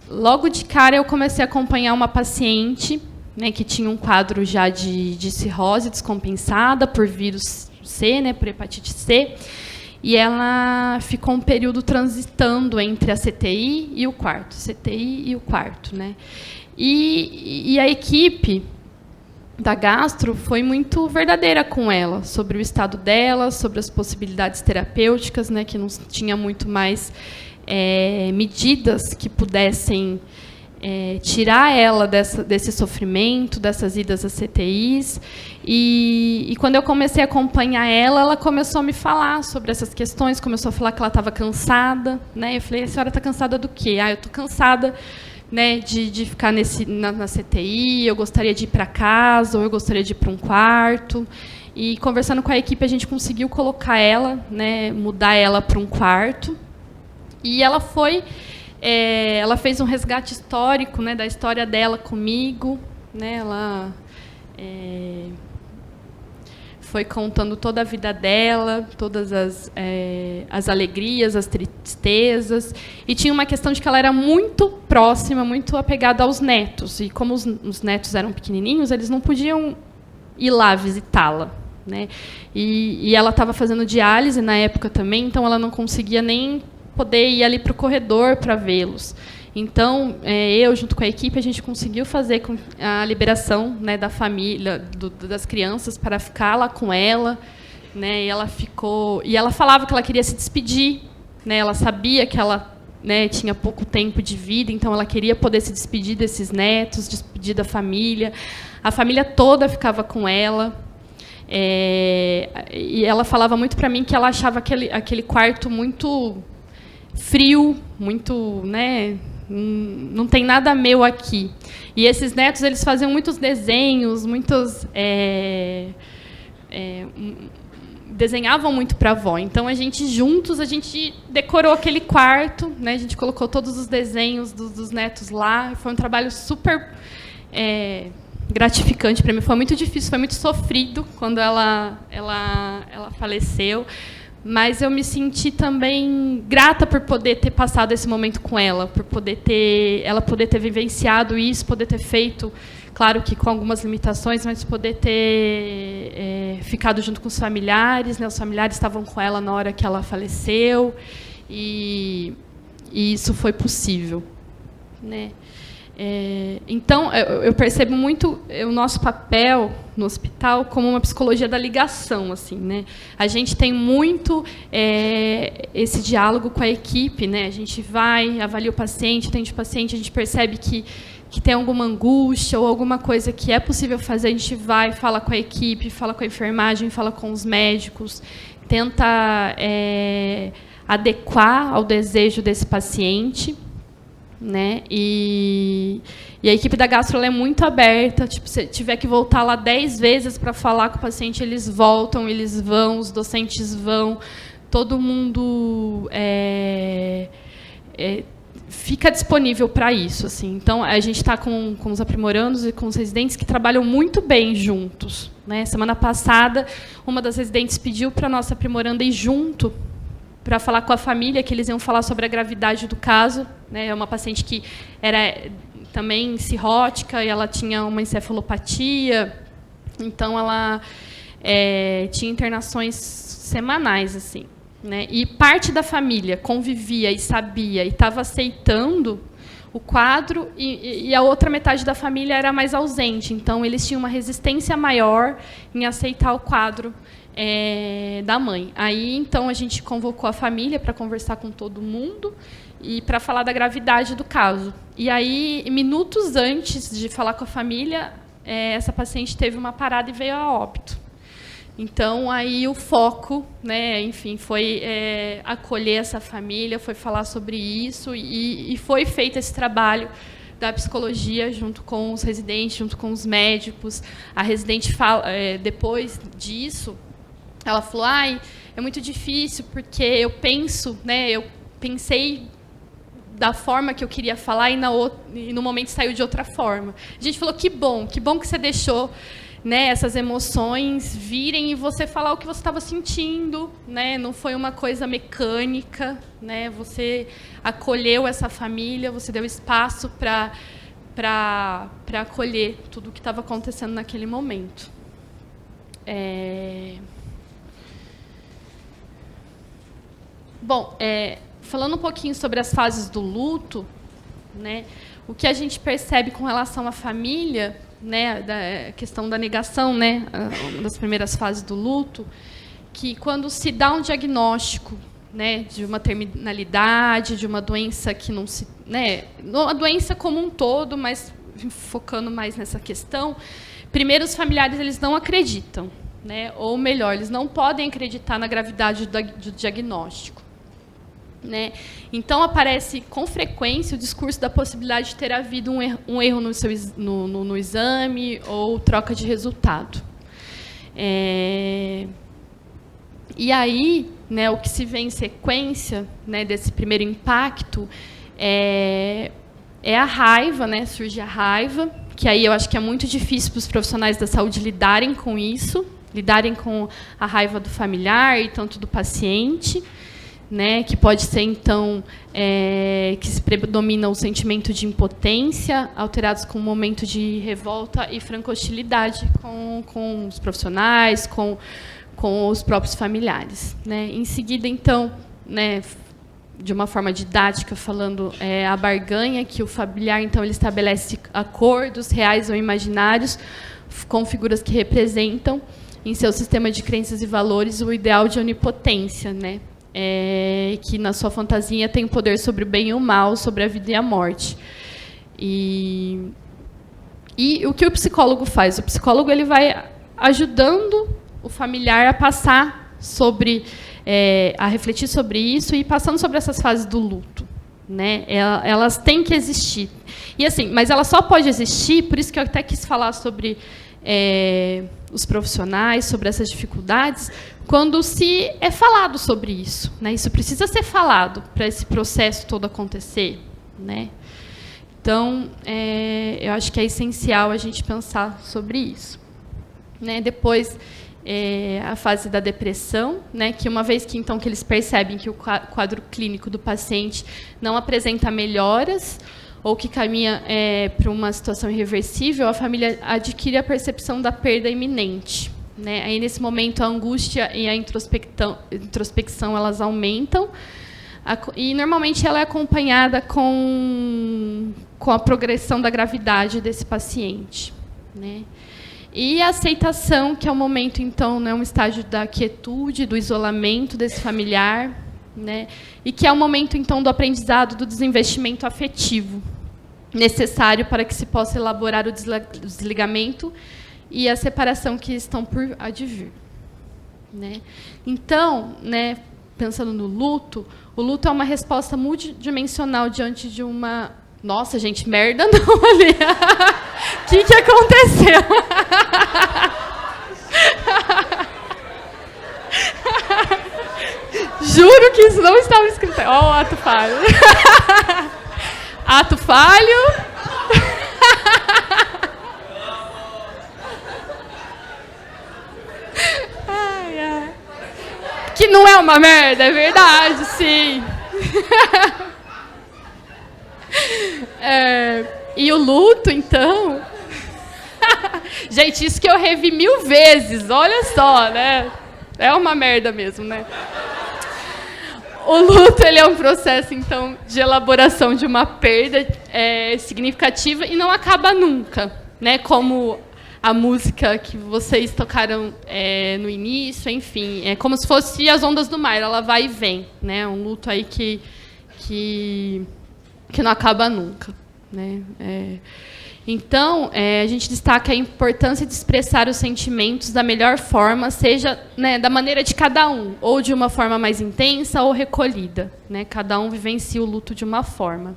logo de cara eu comecei a acompanhar uma paciente, né, que tinha um quadro já de cirrose descompensada por vírus C, né, por hepatite C, e ela ficou um período transitando entre a CTI e o quarto, CTI e o quarto, né? E a equipe da gastro foi muito verdadeira com ela, sobre o estado dela, sobre as possibilidades terapêuticas, né, que não tinha muito mais medidas que pudessem tirar ela desse sofrimento, dessas idas a CTIs. E quando eu comecei a acompanhar ela começou a me falar sobre essas questões, começou a falar que ela estava cansada, né? Eu falei: a senhora está cansada do quê? Eu estou cansada, né, de ficar na CTI, eu gostaria de ir para casa, ou eu gostaria de ir para um quarto. E, conversando com a equipe, a gente conseguiu colocar ela, né, mudar ela para um quarto. E ela ela fez um resgate histórico, né, da história dela comigo, né? Ela foi contando toda a vida dela, todas as alegrias, as tristezas. E tinha uma questão de que ela era muito próxima, muito apegada aos netos. E como os netos eram pequenininhos, eles não podiam ir lá visitá-la, né? E ela estava fazendo diálise na época também, então ela não conseguia nem poder ir ali para o corredor para vê-los. Então, eu, junto com a equipe, a gente conseguiu fazer a liberação, né, da família, das crianças, para ficar lá com ela, né? E ela ficou. E ela falava que ela queria se despedir, né? Ela sabia que ela, né, tinha pouco tempo de vida, então ela queria poder se despedir desses netos, despedir da família. A família toda ficava com ela. E ela falava muito para mim que ela achava aquele quarto muito frio, muito, né? Não tem nada meu aqui. E esses netos, eles faziam muitos desenhos, desenhavam muito para a avó. Então, juntos, a gente decorou aquele quarto, né? A gente colocou todos os desenhos dos netos lá. Foi um trabalho super gratificante para mim. Foi muito difícil, foi muito sofrido quando ela faleceu. Mas eu me senti também grata por poder ter passado esse momento com ela, por ela poder ter vivenciado isso, poder ter feito, claro que com algumas limitações, mas poder ter ficado junto com os familiares, né? Os familiares estavam com ela na hora que ela faleceu, e isso foi possível, né? Então, eu percebo muito o nosso papel no hospital como uma psicologia da ligação, assim, né? A gente tem muito esse diálogo com a equipe, né? A gente vai, avalia o paciente, atende o paciente, a gente percebe que tem alguma angústia ou alguma coisa que é possível fazer, a gente vai, fala com a equipe, fala com a enfermagem, fala com os médicos, tenta adequar ao desejo desse paciente, né? E a equipe da gastro ela é muito aberta. Tipo, se tiver que voltar lá 10 vezes para falar com o paciente, eles voltam, eles vão, os docentes vão, todo mundo fica disponível para isso, assim. Então, a gente está com os aprimorandos e com os residentes que trabalham muito bem juntos, né? Semana passada, uma das residentes pediu para a nossa aprimoranda ir junto para falar com a família, que eles iam falar sobre a gravidade do caso, né? É uma paciente que era também cirrótica e ela tinha uma encefalopatia, então ela tinha internações semanais, assim, né? E parte da família convivia e sabia e estava aceitando o quadro, e a outra metade da família era mais ausente, então eles tinham uma resistência maior em aceitar o quadro da mãe. Aí, então, a gente convocou a família para conversar com todo mundo e para falar da gravidade do caso. E aí, minutos antes de falar com a família, essa paciente teve uma parada e veio a óbito. Então, aí o foco, né, enfim, foi acolher essa família, foi falar sobre isso, e foi feito esse trabalho da psicologia junto com os residentes, junto com os médicos. A residente fala, depois disso, ela falou: é muito difícil porque eu pensei da forma que eu queria falar e no momento saiu de outra forma. A gente falou: que bom que você deixou, né, essas emoções virem e você falar o que você estava sentindo, né? Não foi uma coisa mecânica, né? Você acolheu essa família, você deu espaço para acolher tudo o que estava acontecendo naquele momento. Bom, falando um pouquinho sobre as fases do luto, né, o que a gente percebe com relação à família né, da questão da negação, né, uma das primeiras fases do luto, que quando se dá um diagnóstico, né, de uma terminalidade, de uma doença que não se, né, a doença como um todo, mas focando mais nessa questão, primeiro os familiares eles não acreditam, né, ou melhor, eles não podem acreditar na gravidade do diagnóstico. Né? Então, aparece com frequência o discurso da possibilidade de ter havido um erro no exame ou troca de resultado. E aí, né, o que se vê em sequência, né, desse primeiro impacto é a raiva, né, surge a raiva, que aí eu acho que é muito difícil para os profissionais da saúde lidarem com isso, lidarem com a raiva do familiar e tanto do paciente. Né, que pode ser, então, que se predomina o sentimento de impotência, alterados com um momento de revolta e franca hostilidade com os profissionais, com os próprios familiares. Né. Em seguida, então, né, de uma forma didática, falando a barganha, que o familiar então, ele estabelece acordos reais ou imaginários com figuras que representam, em seu sistema de crenças e valores, o ideal de onipotência, né, que na sua fantasia tem poder sobre o bem e o mal, sobre a vida e a morte. E o que o psicólogo faz? O psicólogo ele vai ajudando o familiar a passar sobre, a refletir sobre isso e passando sobre essas fases do luto. Né? Elas têm que existir. E assim, mas ela só pode existir, por isso que eu até quis falar sobre os profissionais, sobre essas dificuldades, quando se é falado sobre isso. Né? Isso precisa ser falado para esse processo todo acontecer. Né? Então, eu acho que é essencial a gente pensar sobre isso. Né? Depois, a fase da depressão, né? Que uma vez que, então, que eles percebem que o quadro clínico do paciente não apresenta melhoras, ou que caminha para uma situação irreversível, a família adquire a percepção da perda iminente. Né? Aí, nesse momento, a angústia e a introspecção elas aumentam, e, normalmente, ela é acompanhada com a progressão da gravidade desse paciente. Né? E a aceitação, que é o momento, então, né, um estágio da quietude, do isolamento desse familiar, né, e que é o momento, então, do aprendizado, do desinvestimento afetivo, necessário para que se possa elaborar o desligamento e a separação que estão por advir. Né? Então, né, pensando no luto, o luto é uma resposta multidimensional diante de uma... Nossa, gente, merda não ali. O que aconteceu? Juro que isso não estava escrito. Ó, o ato falho. Ato falho. Ai, ai. Que não é uma merda, é verdade, sim. E o luto, então... Gente, isso que eu revi 1000 vezes, olha só, né? É uma merda mesmo, né? O luto ele é um processo, então, de elaboração de uma perda significativa e não acaba nunca, né? Como a música que vocês tocaram no início, enfim, é como se fosse as ondas do mar, ela vai e vem, né? Um luto aí que não acaba nunca, né? Então, a gente destaca a importância de expressar os sentimentos da melhor forma, seja, né, da maneira de cada um, ou de uma forma mais intensa ou recolhida. Né? Cada um vivencia o luto de uma forma.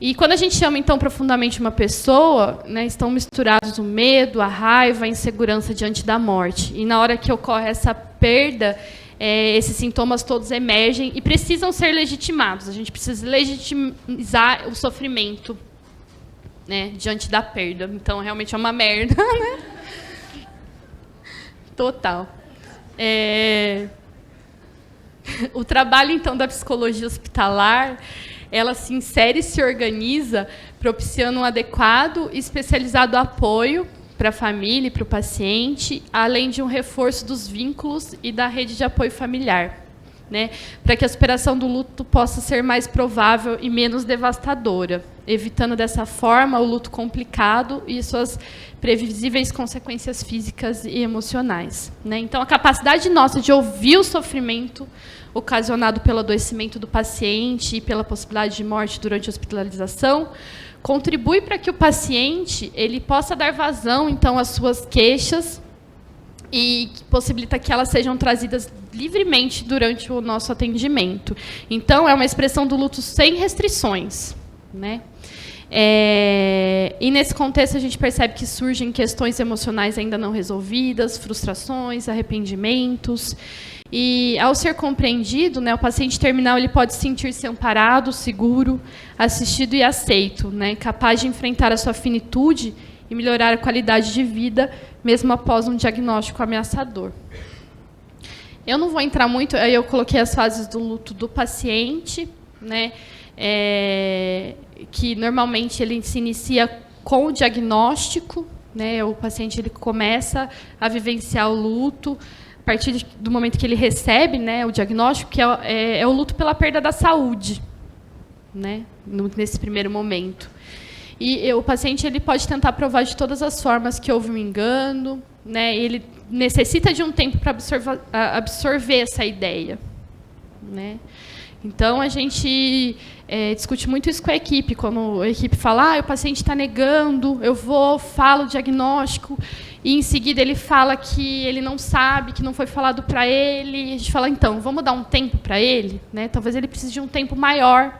E quando a gente ama, então, profundamente uma pessoa, né, estão misturados o medo, a raiva, a insegurança diante da morte. E na hora que ocorre essa perda, esses sintomas todos emergem e precisam ser legitimados. A gente precisa legitimizar o sofrimento, né, diante da perda. Então, realmente é uma merda, né? Total. O trabalho, então, da psicologia hospitalar, ela se insere e se organiza propiciando um adequado e especializado apoio para a família e para o paciente, além de um reforço dos vínculos e da rede de apoio familiar. né, para que a superação do luto possa ser mais provável e menos devastadora, evitando dessa forma o luto complicado e suas previsíveis consequências físicas e emocionais, né? Então, a capacidade nossa de ouvir o sofrimento ocasionado pelo adoecimento do paciente e pela possibilidade de morte durante a hospitalização contribui para que o paciente ele possa dar vazão, então, às suas queixas e possibilita que elas sejam trazidas livremente durante o nosso atendimento. Então, é uma expressão do luto sem restrições, né? E, nesse contexto, a gente percebe que surgem questões emocionais ainda não resolvidas, frustrações, arrependimentos. E, ao ser compreendido, né, o paciente terminal ele pode sentir-se amparado, seguro, assistido e aceito, né, capaz de enfrentar a sua finitude e melhorar a qualidade de vida, mesmo após um diagnóstico ameaçador. Eu não vou entrar muito, aí eu coloquei as fases do luto do paciente, né, que normalmente ele se inicia com o diagnóstico, né, o paciente ele começa a vivenciar o luto a partir do momento que ele recebe, né, o diagnóstico, que é o luto pela perda da saúde, né, nesse primeiro momento. E o paciente ele pode tentar provar de todas as formas que houve um engano, né, ele necessita de um tempo para absorver essa ideia, né. Então, a gente discute muito isso com a equipe. Quando a equipe fala, o paciente está negando, eu falo o diagnóstico, e, em seguida, ele fala que ele não sabe, que não foi falado para ele. E a gente fala, então, vamos dar um tempo para ele? Né? Talvez ele precise de um tempo maior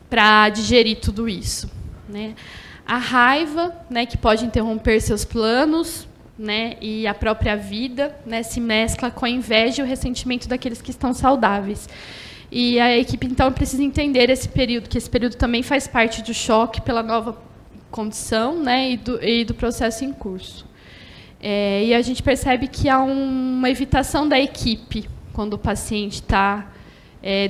para digerir tudo isso. Né? A raiva, né, que pode interromper seus planos, né, e a própria vida, né, se mescla com a inveja e o ressentimento daqueles que estão saudáveis. E a equipe, então, precisa entender esse período, que esse período também faz parte do choque pela nova condição, né, e do processo em curso. E a gente percebe que há uma evitação da equipe quando o paciente está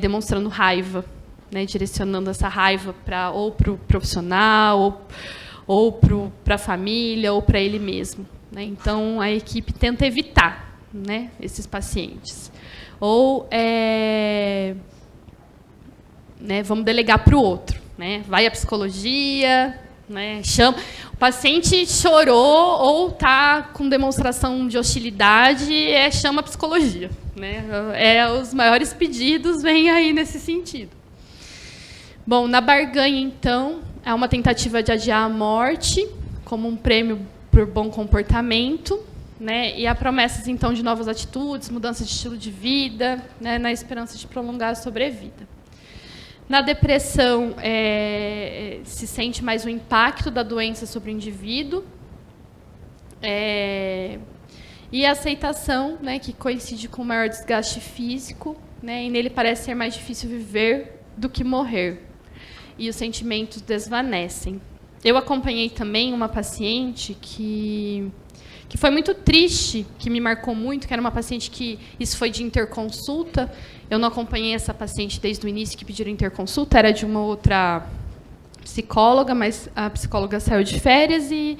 demonstrando raiva, né, direcionando essa raiva ou para o profissional, ou para a família, ou para ele mesmo. Né? Então, a equipe tenta evitar, né, esses pacientes. Ou, né, vamos delegar para o outro. Né? Vai à psicologia, né, chama. O paciente chorou ou está com demonstração de hostilidade, chama a psicologia. Né? Os maiores pedidos vêm aí nesse sentido. Bom, na barganha, então, é uma tentativa de adiar a morte como um prêmio por bom comportamento, né? E há promessas, então, de novas atitudes, mudança de estilo de vida, né? Na esperança de prolongar a sobrevida. Na depressão, se sente mais o impacto da doença sobre o indivíduo, e a aceitação, né, que coincide com o maior desgaste físico, né? E nele parece ser mais difícil viver do que morrer. E os sentimentos desvanecem. Eu acompanhei também uma paciente que foi muito triste, que me marcou muito, que era uma paciente que... Isso foi de interconsulta. Eu não acompanhei essa paciente desde o início que pediram interconsulta, era de uma outra psicóloga, mas a psicóloga saiu de férias e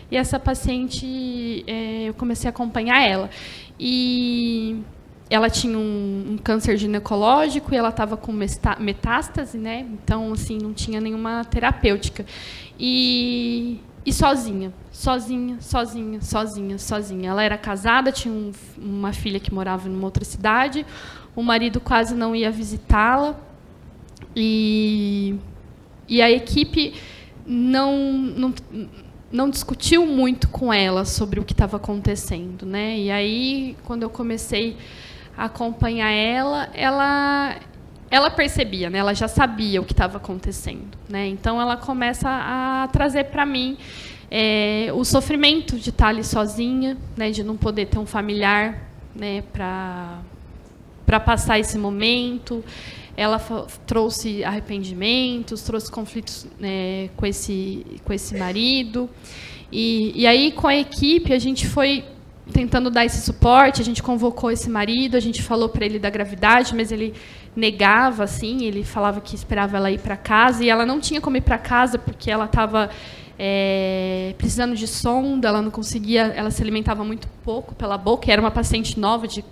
essa paciente, eu comecei a acompanhar ela. E ela tinha um câncer ginecológico e ela estava com metástase, né? Então, assim, não tinha nenhuma terapêutica. E sozinha. Ela era casada, tinha uma filha que morava em uma outra cidade, o marido quase não ia visitá-la, e a equipe não discutiu muito com ela sobre o que estava acontecendo. Né? E aí, quando eu comecei a acompanhar ela percebia, né? Ela já sabia o que estava acontecendo. Né? Então, ela começa a trazer para mim o sofrimento de estar ali sozinha, né? De não poder ter um familiar, né? para passar esse momento. Ela trouxe arrependimentos, trouxe conflitos, né, com esse marido. E aí, com a equipe, a gente foi tentando dar esse suporte, a gente convocou esse marido, a gente falou para ele da gravidade, mas ele negava, assim, ele falava que esperava ela ir para casa, e ela não tinha como ir para casa porque ela estava precisando de sonda, ela não conseguia, ela se alimentava muito pouco pela boca, e era uma paciente nova de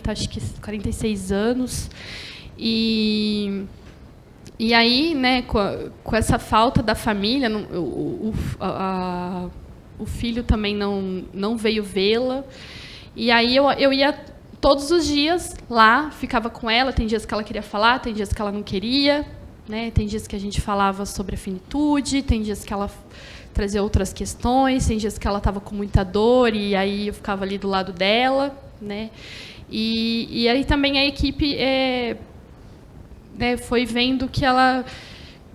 acho que 46 anos. E aí, né, com essa falta da família, o filho também não veio vê-la. E aí eu ia todos os dias lá, ficava com ela. Tem dias que ela queria falar, tem dias que ela não queria, né? Tem dias que a gente falava sobre a finitude, tem dias que ela trazia outras questões, tem dias que ela estava com muita dor e aí eu ficava ali do lado dela, né? E aí também a equipe né, foi vendo que ela,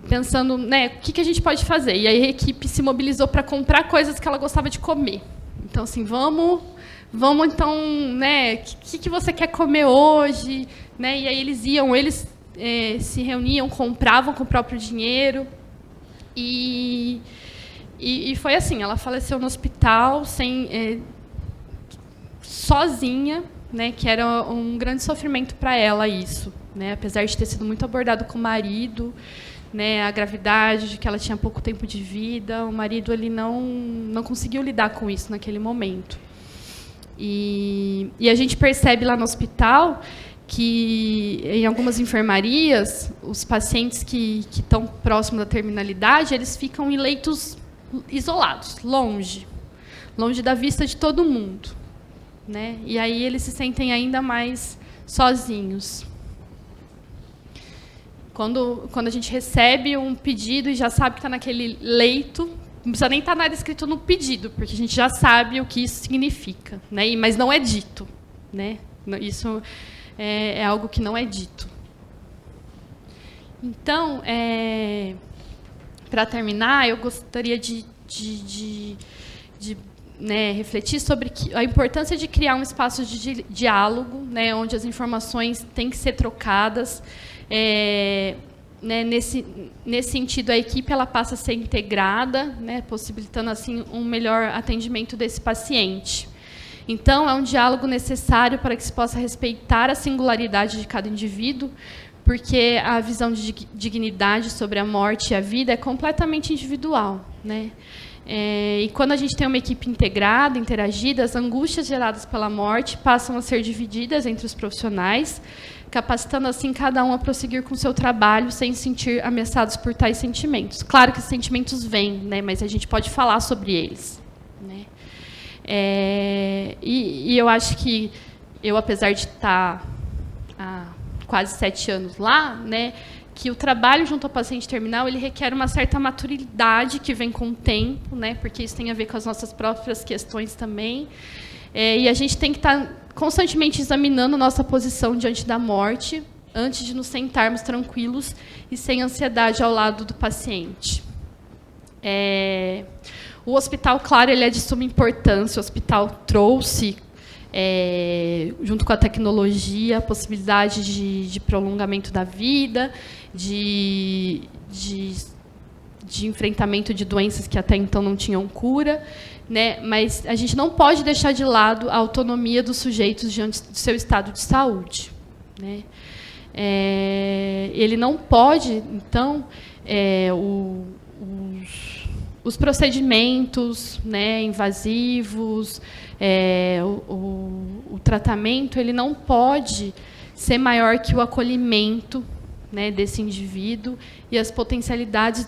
pensando, né, o que a gente pode fazer? E aí a equipe se mobilizou para comprar coisas que ela gostava de comer. Então, assim, vamos então, né, o que você quer comer hoje? Né? E aí eles se reuniam, compravam com o próprio dinheiro. E foi assim, ela faleceu no hospital, sozinha, né, que era um grande sofrimento para ela isso, né, apesar de ter sido muito abordado com o marido, né, a gravidade, de que ela tinha pouco tempo de vida, o marido ele não conseguiu lidar com isso naquele momento. E a gente percebe lá no hospital que em algumas enfermarias, os pacientes que estão próximos da terminalidade, eles ficam em leitos isolados, longe da vista de todo mundo, né? E aí eles se sentem ainda mais sozinhos. Quando a gente recebe um pedido e já sabe que está naquele leito, não precisa nem estar nada escrito no pedido, porque a gente já sabe o que isso significa, né? Mas não é dito, né? Isso é algo que não é dito. Então, para terminar, eu gostaria de né, refletir sobre a importância de criar um espaço de diálogo, né, onde as informações têm que ser trocadas. Né, nesse sentido, a equipe ela passa a ser integrada, né, possibilitando assim um melhor atendimento desse paciente. Então, é um diálogo necessário para que se possa respeitar a singularidade de cada indivíduo, porque a visão de dignidade sobre a morte e a vida é completamente individual, né? E quando a gente tem uma equipe integrada, interagida, as angústias geradas pela morte passam a ser divididas entre os profissionais, capacitando assim cada um a prosseguir com o seu trabalho sem se sentir ameaçados por tais sentimentos. Claro que os sentimentos vêm, né, mas a gente pode falar sobre eles, né? E eu acho que eu, apesar de estar há quase 7 anos lá, né, que o trabalho junto ao paciente terminal ele requer uma certa maturidade que vem com o tempo, né, porque isso tem a ver com as nossas próprias questões também. E a gente tem que estar constantemente examinando nossa posição diante da morte, antes de nos sentarmos tranquilos e sem ansiedade ao lado do paciente. O hospital, claro, ele é de suma importância. O hospital trouxe, junto com a tecnologia, a possibilidade de prolongamento da vida, de enfrentamento de doenças que até então não tinham cura, né? Mas a gente não pode deixar de lado a autonomia dos sujeitos diante do seu estado de saúde, né? Ele não pode, então, os procedimentos, né, invasivos, o tratamento, ele não pode ser maior que o acolhimento, né, desse indivíduo e as potencialidades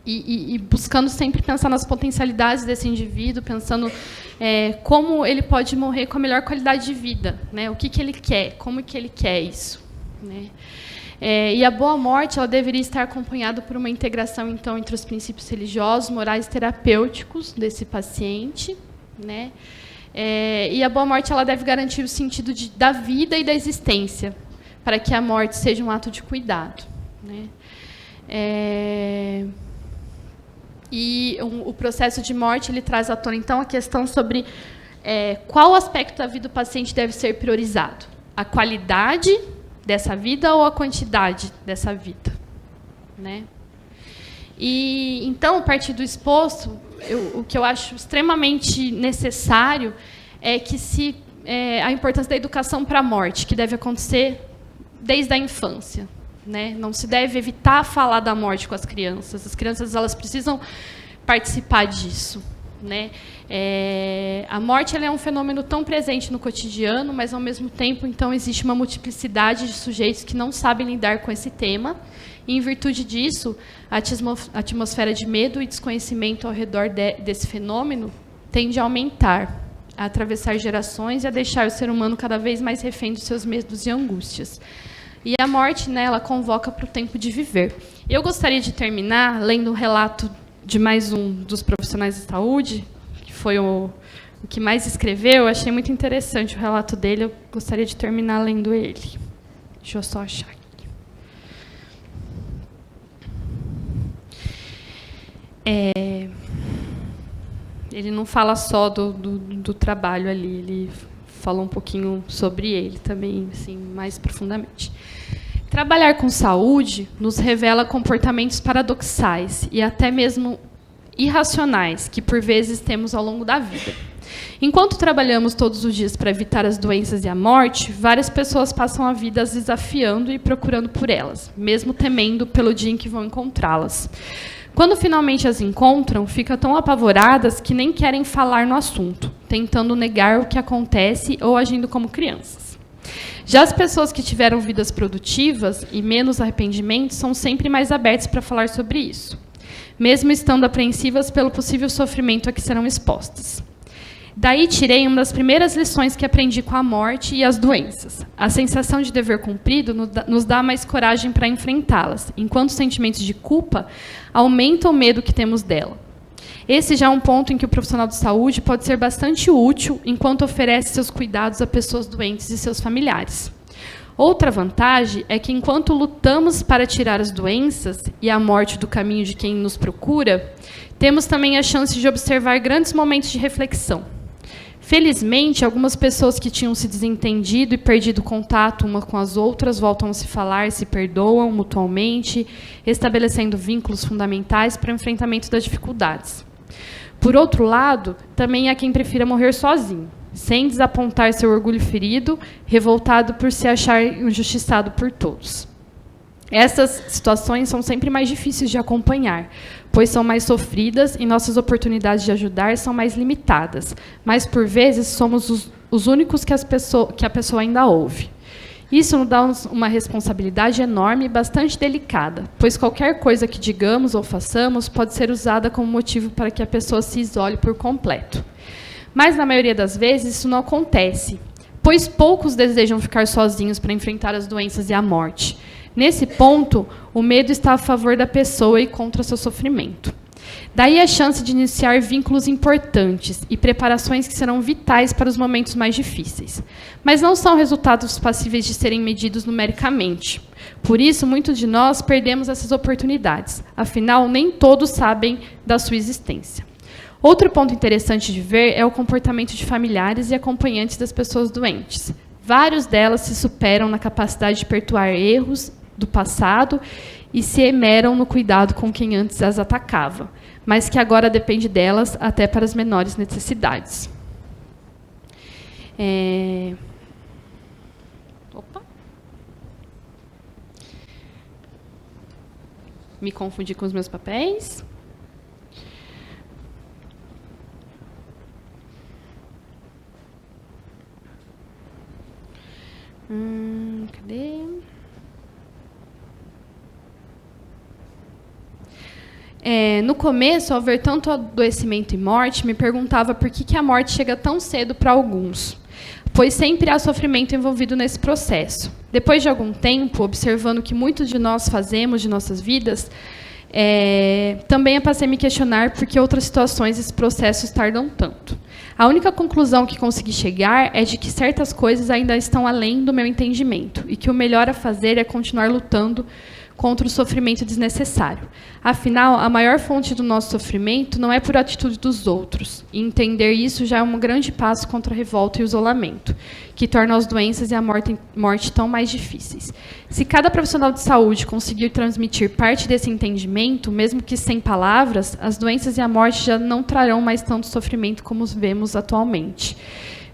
e buscando sempre pensar nas potencialidades desse indivíduo, pensando como ele pode morrer com a melhor qualidade de vida, né? O que ele quer, como que ele quer isso, né? E a boa morte ela deveria estar acompanhada por uma integração então entre os princípios religiosos, morais e terapêuticos desse paciente, né? E a boa morte ela deve garantir o sentido da vida e da existência, para que a morte seja um ato de cuidado, né? E o processo de morte ele traz à tona então a questão sobre qual aspecto da vida do paciente deve ser priorizado: a qualidade dessa vida ou a quantidade dessa vida, né? E então, a partir do exposto, o que eu acho extremamente necessário é que a importância da educação para a morte, que deve acontecer desde a infância, né? Não se deve evitar falar da morte com as crianças. As crianças elas precisam participar disso, né? A morte ela é um fenômeno tão presente no cotidiano, mas, ao mesmo tempo, então, existe uma multiplicidade de sujeitos que não sabem lidar com esse tema. E, em virtude disso, a atmosfera de medo e desconhecimento ao redor desse fenômeno tende a aumentar, a atravessar gerações e a deixar o ser humano cada vez mais refém dos seus medos e angústias. E a morte, né, ela convoca para o tempo de viver. Eu gostaria de terminar lendo um relato de mais um dos profissionais de saúde, que foi o que mais escreveu. Eu achei muito interessante o relato dele, eu gostaria de terminar lendo ele. Deixa eu só achar aqui. Ele não fala só do trabalho ali, ele fala um pouquinho sobre ele também, assim, mais profundamente. Trabalhar com saúde nos revela comportamentos paradoxais e até mesmo irracionais que, por vezes, temos ao longo da vida. Enquanto trabalhamos todos os dias para evitar as doenças e a morte, várias pessoas passam a vida as desafiando e procurando por elas, mesmo temendo pelo dia em que vão encontrá-las. Quando finalmente as encontram, ficam tão apavoradas que nem querem falar no assunto, tentando negar o que acontece ou agindo como crianças. Já as pessoas que tiveram vidas produtivas e menos arrependimentos são sempre mais abertas para falar sobre isso, mesmo estando apreensivas pelo possível sofrimento a que serão expostas. Daí tirei uma das primeiras lições que aprendi com a morte e as doenças. A sensação de dever cumprido nos dá mais coragem para enfrentá-las, enquanto os sentimentos de culpa aumentam o medo que temos dela. Esse já é um ponto em que o profissional de saúde pode ser bastante útil enquanto oferece seus cuidados a pessoas doentes e seus familiares. Outra vantagem é que, enquanto lutamos para tirar as doenças e a morte do caminho de quem nos procura, temos também a chance de observar grandes momentos de reflexão. Felizmente, algumas pessoas que tinham se desentendido e perdido contato umas com as outras voltam a se falar e se perdoam mutuamente, estabelecendo vínculos fundamentais para o enfrentamento das dificuldades. Por outro lado, também há quem prefira morrer sozinho, sem desapontar seu orgulho ferido, revoltado por se achar injustiçado por todos. Essas situações são sempre mais difíceis de acompanhar, pois são mais sofridas e nossas oportunidades de ajudar são mais limitadas, mas, por vezes, somos os únicos que a pessoa ainda ouve. Isso nos dá uma responsabilidade enorme e bastante delicada, pois qualquer coisa que digamos ou façamos pode ser usada como motivo para que a pessoa se isole por completo. Mas, na maioria das vezes, isso não acontece, pois poucos desejam ficar sozinhos para enfrentar as doenças e a morte. Nesse ponto, o medo está a favor da pessoa e contra seu sofrimento. Daí a chance de iniciar vínculos importantes e preparações que serão vitais para os momentos mais difíceis. Mas não são resultados passíveis de serem medidos numericamente. Por isso, muitos de nós perdemos essas oportunidades. Afinal, nem todos sabem da sua existência. Outro ponto interessante de ver é o comportamento de familiares e acompanhantes das pessoas doentes. Vários delas se superam na capacidade de perdoar erros do passado e se emeram no cuidado com quem antes as atacava, mas que agora depende delas até para as menores necessidades. Me confundi com os meus papéis. Cadê? No começo, ao ver tanto adoecimento e morte, me perguntava por que a morte chega tão cedo para alguns, pois sempre há sofrimento envolvido nesse processo. Depois de algum tempo, observando o que muitos de nós fazemos de nossas vidas, também passei a me questionar por que outras situações esses processos tardam tanto. A única conclusão que consegui chegar é de que certas coisas ainda estão além do meu entendimento e que o melhor a fazer é continuar lutando contra o sofrimento desnecessário. Afinal, a maior fonte do nosso sofrimento não é por atitude dos outros, e entender isso já é um grande passo contra a revolta e o isolamento, que torna as doenças e a morte tão mais difíceis. Se cada profissional de saúde conseguir transmitir parte desse entendimento, mesmo que sem palavras, as doenças e a morte já não trarão mais tanto sofrimento como os vemos atualmente.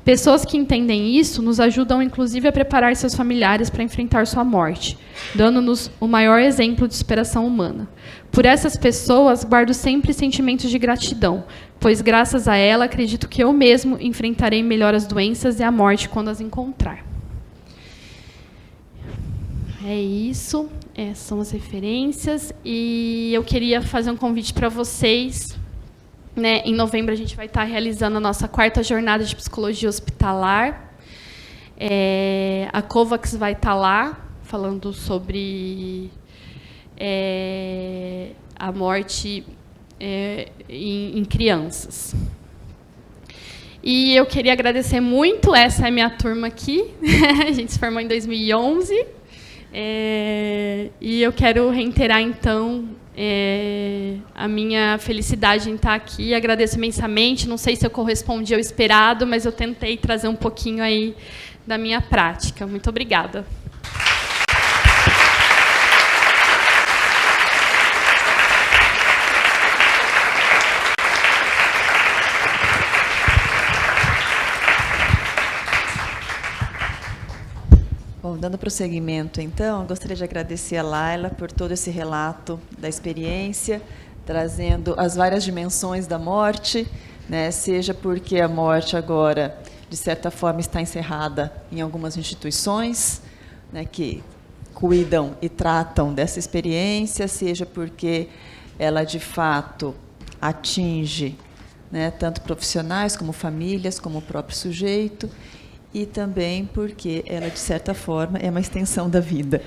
Pessoas que entendem isso nos ajudam, inclusive, a preparar seus familiares para enfrentar sua morte, dando-nos o maior exemplo de superação humana. Por essas pessoas, guardo sempre sentimentos de gratidão, pois, graças a ela, acredito que eu mesmo enfrentarei melhor as doenças e a morte quando as encontrar. É isso, essas são as referências. E eu queria fazer um convite para vocês. Né, em novembro, a gente vai estar realizando a nossa 4ª jornada de psicologia hospitalar. A COVAX vai estar lá, falando sobre a morte em crianças. E eu queria agradecer muito, essa é a minha turma aqui, a gente se formou em 2011, e eu quero reiterar, então, a minha felicidade em estar aqui. Agradeço imensamente. Não sei se eu correspondi ao esperado, mas eu tentei trazer um pouquinho aí da minha prática. Muito obrigada. Bom, dando prosseguimento, então, eu gostaria de agradecer a Laila por todo esse relato da experiência, trazendo as várias dimensões da morte, né, seja porque a morte agora, de certa forma, está encerrada em algumas instituições, né, que cuidam e tratam dessa experiência, seja porque ela, de fato, atinge, né, tanto profissionais como famílias, como o próprio sujeito, e também porque ela, de certa forma, é uma extensão da vida.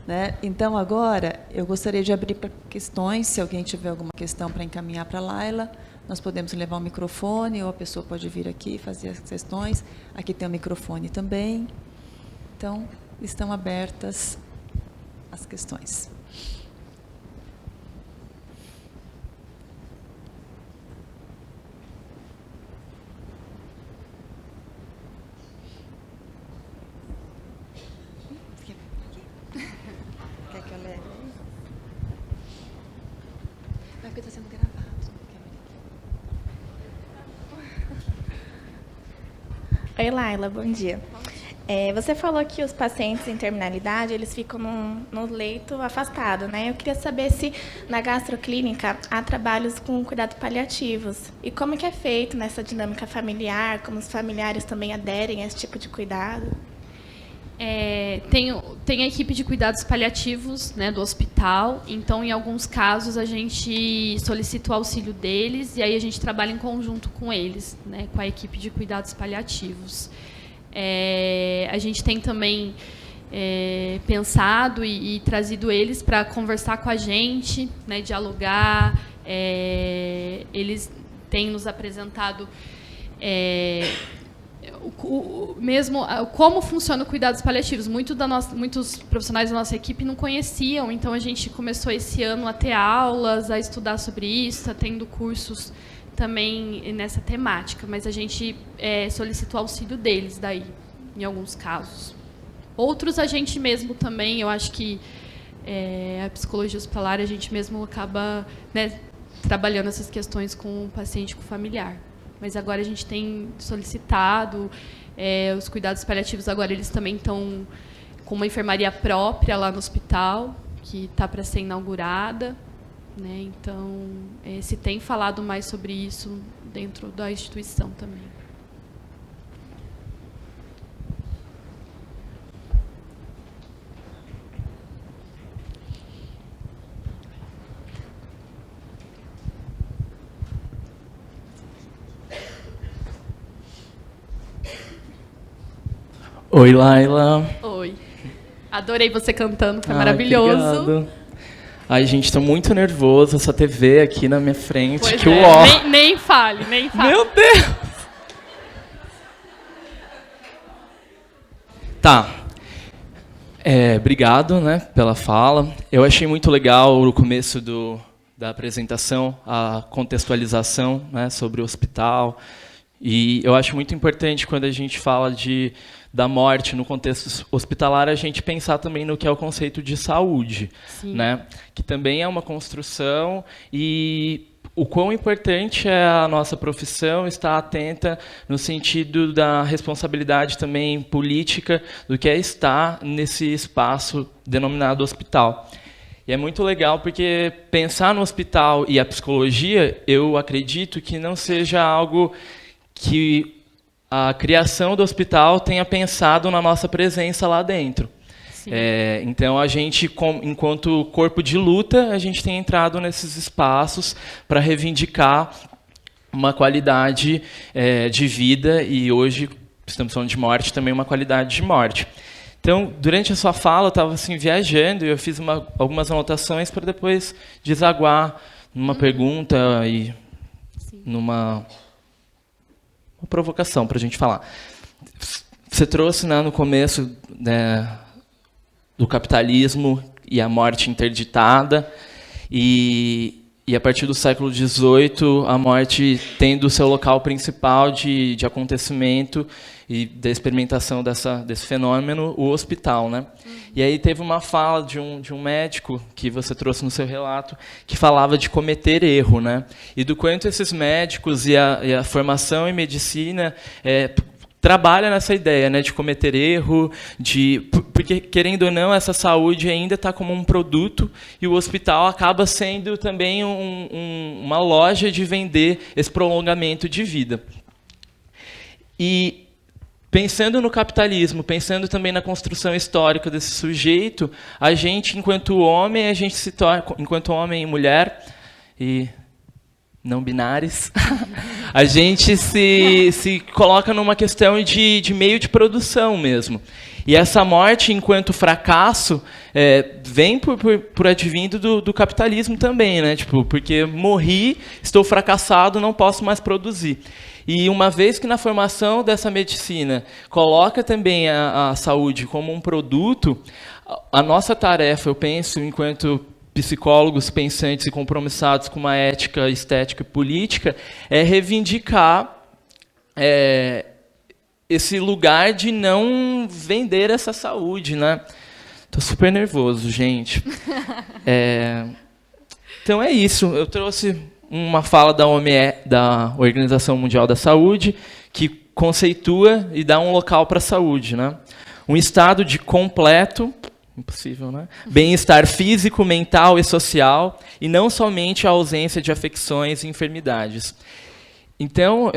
Né? Então, agora, eu gostaria de abrir para questões. Se alguém tiver alguma questão para encaminhar para a Laila, nós podemos levar um microfone, ou a pessoa pode vir aqui e fazer as questões. Aqui tem um microfone também. Então, estão abertas as questões. Porque está sendo gravado. Oi, Laila, bom dia. Você falou que os pacientes em terminalidade, eles ficam no leito afastado, né? Eu queria saber se na gastroclínica há trabalhos com cuidados paliativos. E como que é feito nessa dinâmica familiar, como os familiares também aderem a esse tipo de cuidado? Tem a equipe de cuidados paliativos, né, do hospital. Então, em alguns casos, a gente solicita o auxílio deles e aí a gente trabalha em conjunto com eles, né, com a equipe de cuidados paliativos. A gente tem também pensado e trazido eles para conversar com a gente, né, dialogar. Eles têm nos apresentado como funciona o cuidados paliativos. Muitos profissionais da nossa equipe não conheciam, então a gente começou esse ano a ter aulas, a estudar sobre isso, está tendo cursos também nessa temática, mas a gente solicita o auxílio deles daí, em alguns casos. Outros a gente mesmo também, eu acho que a psicologia hospitalar, a gente mesmo acaba, né, trabalhando essas questões com o paciente, com o familiar. Mas agora a gente tem solicitado, os cuidados paliativos agora eles também estão com uma enfermaria própria lá no hospital, que está para ser inaugurada. Né? Então, se tem falado mais sobre isso dentro da instituição também. Oi, Laila. Oi. Adorei você cantando, foi maravilhoso. Obrigado. Ai, gente, tô muito nervoso, essa TV aqui na minha frente. Pois que uó. Nem fale. Meu Deus! Tá. Obrigado, né, pela fala. Eu achei muito legal o começo da apresentação, a contextualização, né, sobre o hospital. E eu acho muito importante quando a gente fala da morte no contexto hospitalar, a gente pensar também no que é o conceito de saúde, né? Que também é uma construção e o quão importante é a nossa profissão, estar atenta no sentido da responsabilidade também política do que é estar nesse espaço denominado hospital. E é muito legal porque pensar no hospital e a psicologia, eu acredito que não seja algo que a criação do hospital tenha pensado na nossa presença lá dentro. Então, a gente, enquanto corpo de luta, a gente tem entrado nesses espaços para reivindicar uma qualidade de vida e hoje, estamos falando de morte, também uma qualidade de morte. Então, durante a sua fala, eu estava assim, viajando e eu fiz algumas anotações para depois desaguar numa pergunta e numa uma provocação para a gente falar. Você trouxe, né, no começo, né, do capitalismo e a morte interditada, e a partir do século XVIII, a morte tendo o seu local principal de acontecimento e da experimentação desse fenômeno, o hospital, né? E aí teve uma fala de um médico, que você trouxe no seu relato, que falava de cometer erro, né? E do quanto esses médicos e a formação em medicina trabalha nessa ideia, né, de cometer erro, porque, querendo ou não, essa saúde ainda está como um produto e o hospital acaba sendo também uma loja de vender esse prolongamento de vida. E, pensando no capitalismo, pensando também na construção histórica desse sujeito, a gente, enquanto homem, se torna, enquanto homem e mulher, e não binários, a gente se coloca numa questão de meio de produção mesmo. E essa morte, enquanto fracasso, vem por advindo do capitalismo também, né? Tipo, porque morri, estou fracassado, não posso mais produzir. E uma vez que na formação dessa medicina coloca também a saúde como um produto, a nossa tarefa, eu penso, enquanto psicólogos pensantes e compromissados com uma ética estética e política, é reivindicar esse lugar de não vender essa saúde, né? Tô super nervoso, gente. Então é isso. Eu trouxe uma fala da OMS, da Organização Mundial da Saúde, que conceitua e dá um local para a saúde, né? Um estado de completo, impossível, né? Bem-estar físico, mental e social, e não somente a ausência de afecções e enfermidades. Então,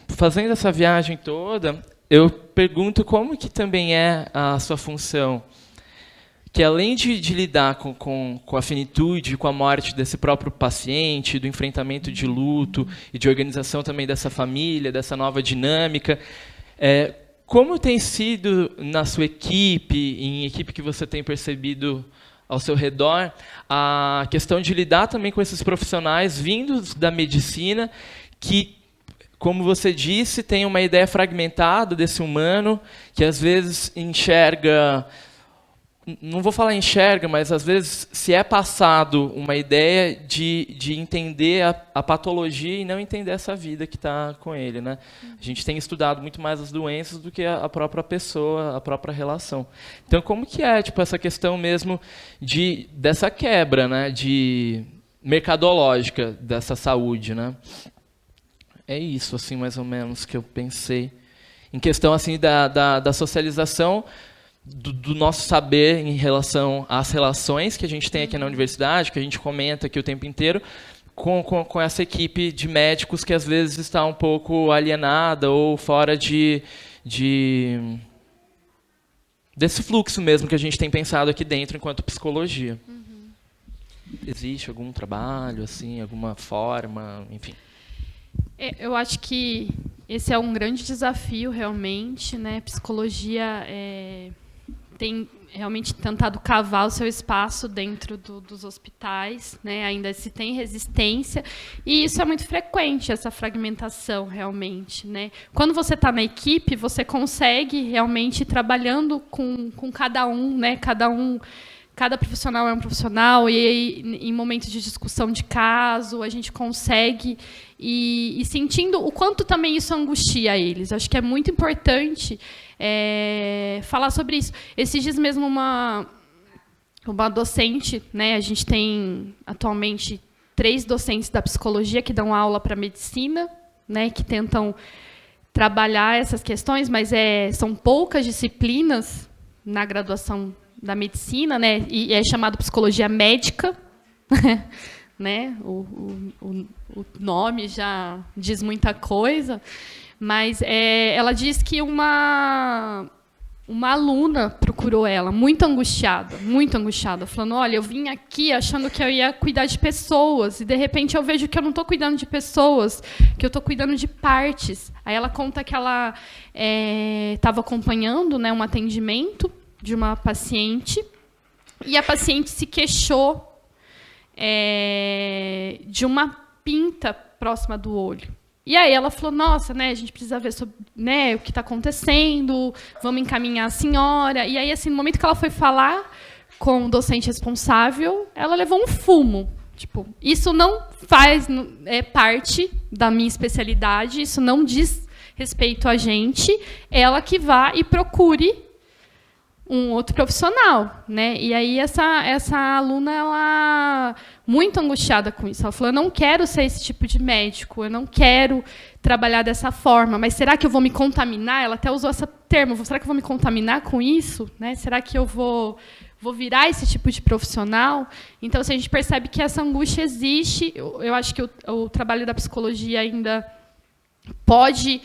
fazendo essa viagem toda, eu pergunto como que também é a sua função, que além de lidar com a finitude, com a morte desse próprio paciente, do enfrentamento de luto e de organização também dessa família, dessa nova dinâmica, como tem sido na sua equipe, em equipe que você tem percebido ao seu redor, a questão de lidar também com esses profissionais vindos da medicina que, como você disse, tem uma ideia fragmentada desse humano, que às vezes enxerga, não vou falar enxerga, mas às vezes se é passado uma ideia de entender a patologia e não entender essa vida que está com ele, né? A gente tem estudado muito mais as doenças do que a própria pessoa, a própria relação. Então, como que é, tipo, essa questão mesmo dessa quebra, né, de mercadológica dessa saúde, né? É isso, assim, mais ou menos, que eu pensei. Em questão assim da socialização do nosso saber em relação às relações que a gente tem aqui na universidade, que a gente comenta aqui o tempo inteiro, com essa equipe de médicos que às vezes está um pouco alienada ou fora desse fluxo mesmo que a gente tem pensado aqui dentro enquanto psicologia. Existe algum trabalho, assim, alguma forma, enfim? Eu acho que esse é um grande desafio, realmente, né? Psicologia tem realmente tentado cavar o seu espaço dentro dos hospitais, né? Ainda se tem resistência, e isso é muito frequente, essa fragmentação, realmente, né? Quando você está na equipe, você consegue realmente ir trabalhando com cada um, né? Cada profissional é um profissional, e aí, em momentos de discussão de caso, a gente consegue ir sentindo o quanto também isso angustia eles. Acho que é muito importante falar sobre isso. Esses dias mesmo, uma docente, né, a gente tem atualmente 3 docentes da psicologia que dão aula para medicina, né, que tentam trabalhar essas questões, mas são poucas disciplinas na graduação da medicina, né, e é chamado psicologia médica, né, o nome já diz muita coisa, mas ela diz que uma aluna procurou ela, muito angustiada, falando, olha, eu vim aqui achando que eu ia cuidar de pessoas, e, de repente, eu vejo que eu não estou cuidando de pessoas, que eu estou cuidando de partes. Aí ela conta que ela estava acompanhando, né, um atendimento de uma paciente, e a paciente se queixou de uma pinta próxima do olho. E aí ela falou, nossa, né, a gente precisa ver sobre, né, o que está acontecendo, vamos encaminhar a senhora. E aí, assim, no momento que ela foi falar com o docente responsável, ela levou um fumo. Tipo, isso não faz parte da minha especialidade, isso não diz respeito a gente, ela que vá e procure um outro profissional, né? E aí essa aluna, ela muito angustiada com isso. Ela falou, eu não quero ser esse tipo de médico, eu não quero trabalhar dessa forma, mas será que eu vou me contaminar? Ela até usou esse termo, será que eu vou me contaminar com isso? Né? Será que eu vou virar esse tipo de profissional? Então, assim, a gente percebe que essa angústia existe. Eu acho que o trabalho da psicologia ainda pode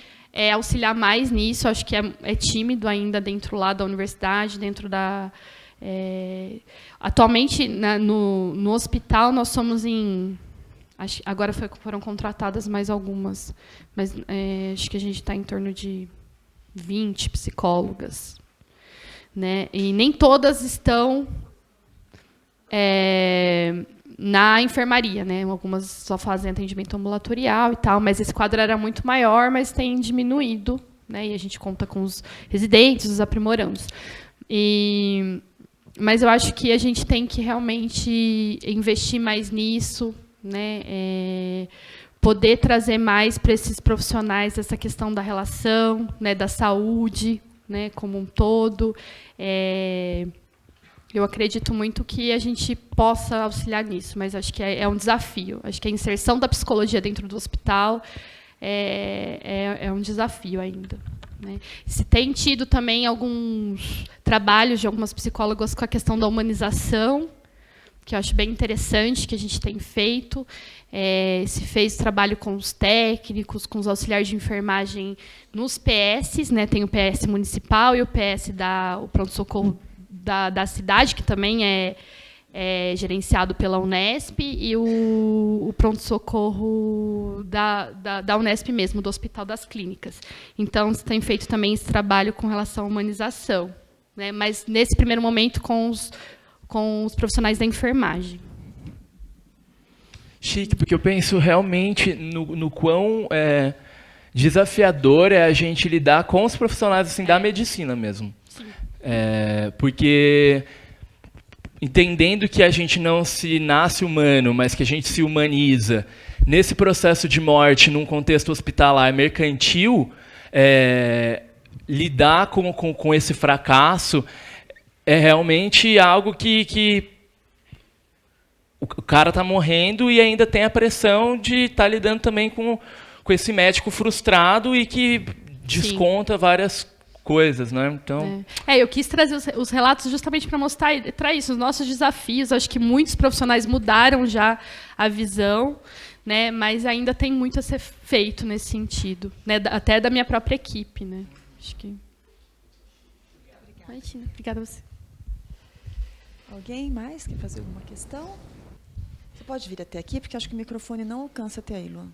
auxiliar mais nisso, acho que é tímido ainda dentro lá da universidade, dentro da... atualmente, no hospital, nós somos agora foram contratadas mais algumas, mas acho que a gente está em torno de 20 psicólogas. Né? E nem todas estão na enfermaria, né? Algumas só fazem atendimento ambulatorial e tal, mas esse quadro era muito maior, mas tem diminuído, né? E a gente conta com os residentes, os aprimorandos. Mas eu acho que a gente tem que realmente investir mais nisso, né? Poder trazer mais para esses profissionais essa questão da relação, né? Da saúde, né? Como um todo. Eu acredito muito que a gente possa auxiliar nisso, mas acho que é um desafio. Acho que a inserção da psicologia dentro do hospital é um desafio ainda. Né? Se tem tido também alguns trabalhos de algumas psicólogas com a questão da humanização, que eu acho bem interessante, que a gente tem feito. Se fez trabalho com os técnicos, com os auxiliares de enfermagem nos PS, né? Tem o PS municipal e o PS o pronto-socorro da cidade, que também é gerenciado pela Unesp, e o pronto-socorro da Unesp mesmo, do Hospital das Clínicas. Então, se tem feito também esse trabalho com relação à humanização, né? Mas, nesse primeiro momento, com os profissionais da enfermagem. Chique, porque eu penso realmente no quão desafiador é a gente lidar com os profissionais assim, da medicina mesmo. Sim. Porque entendendo que a gente não se nasce humano, mas que a gente se humaniza, nesse processo de morte, num contexto hospitalar mercantil, lidar com esse fracasso é realmente algo que o cara está morrendo e ainda tem a pressão de estar lidando também com esse médico frustrado e que desconta várias coisas, né? Então, eu quis trazer os relatos justamente para mostrar isso, os nossos desafios. Acho que muitos profissionais mudaram já a visão, né? Mas ainda tem muito a ser feito nesse sentido, né? Até da minha própria equipe, né? Acho que. Imagina. Obrigada a você. Alguém mais quer fazer alguma questão? Você pode vir até aqui, porque acho que o microfone não alcança até aí, Luan.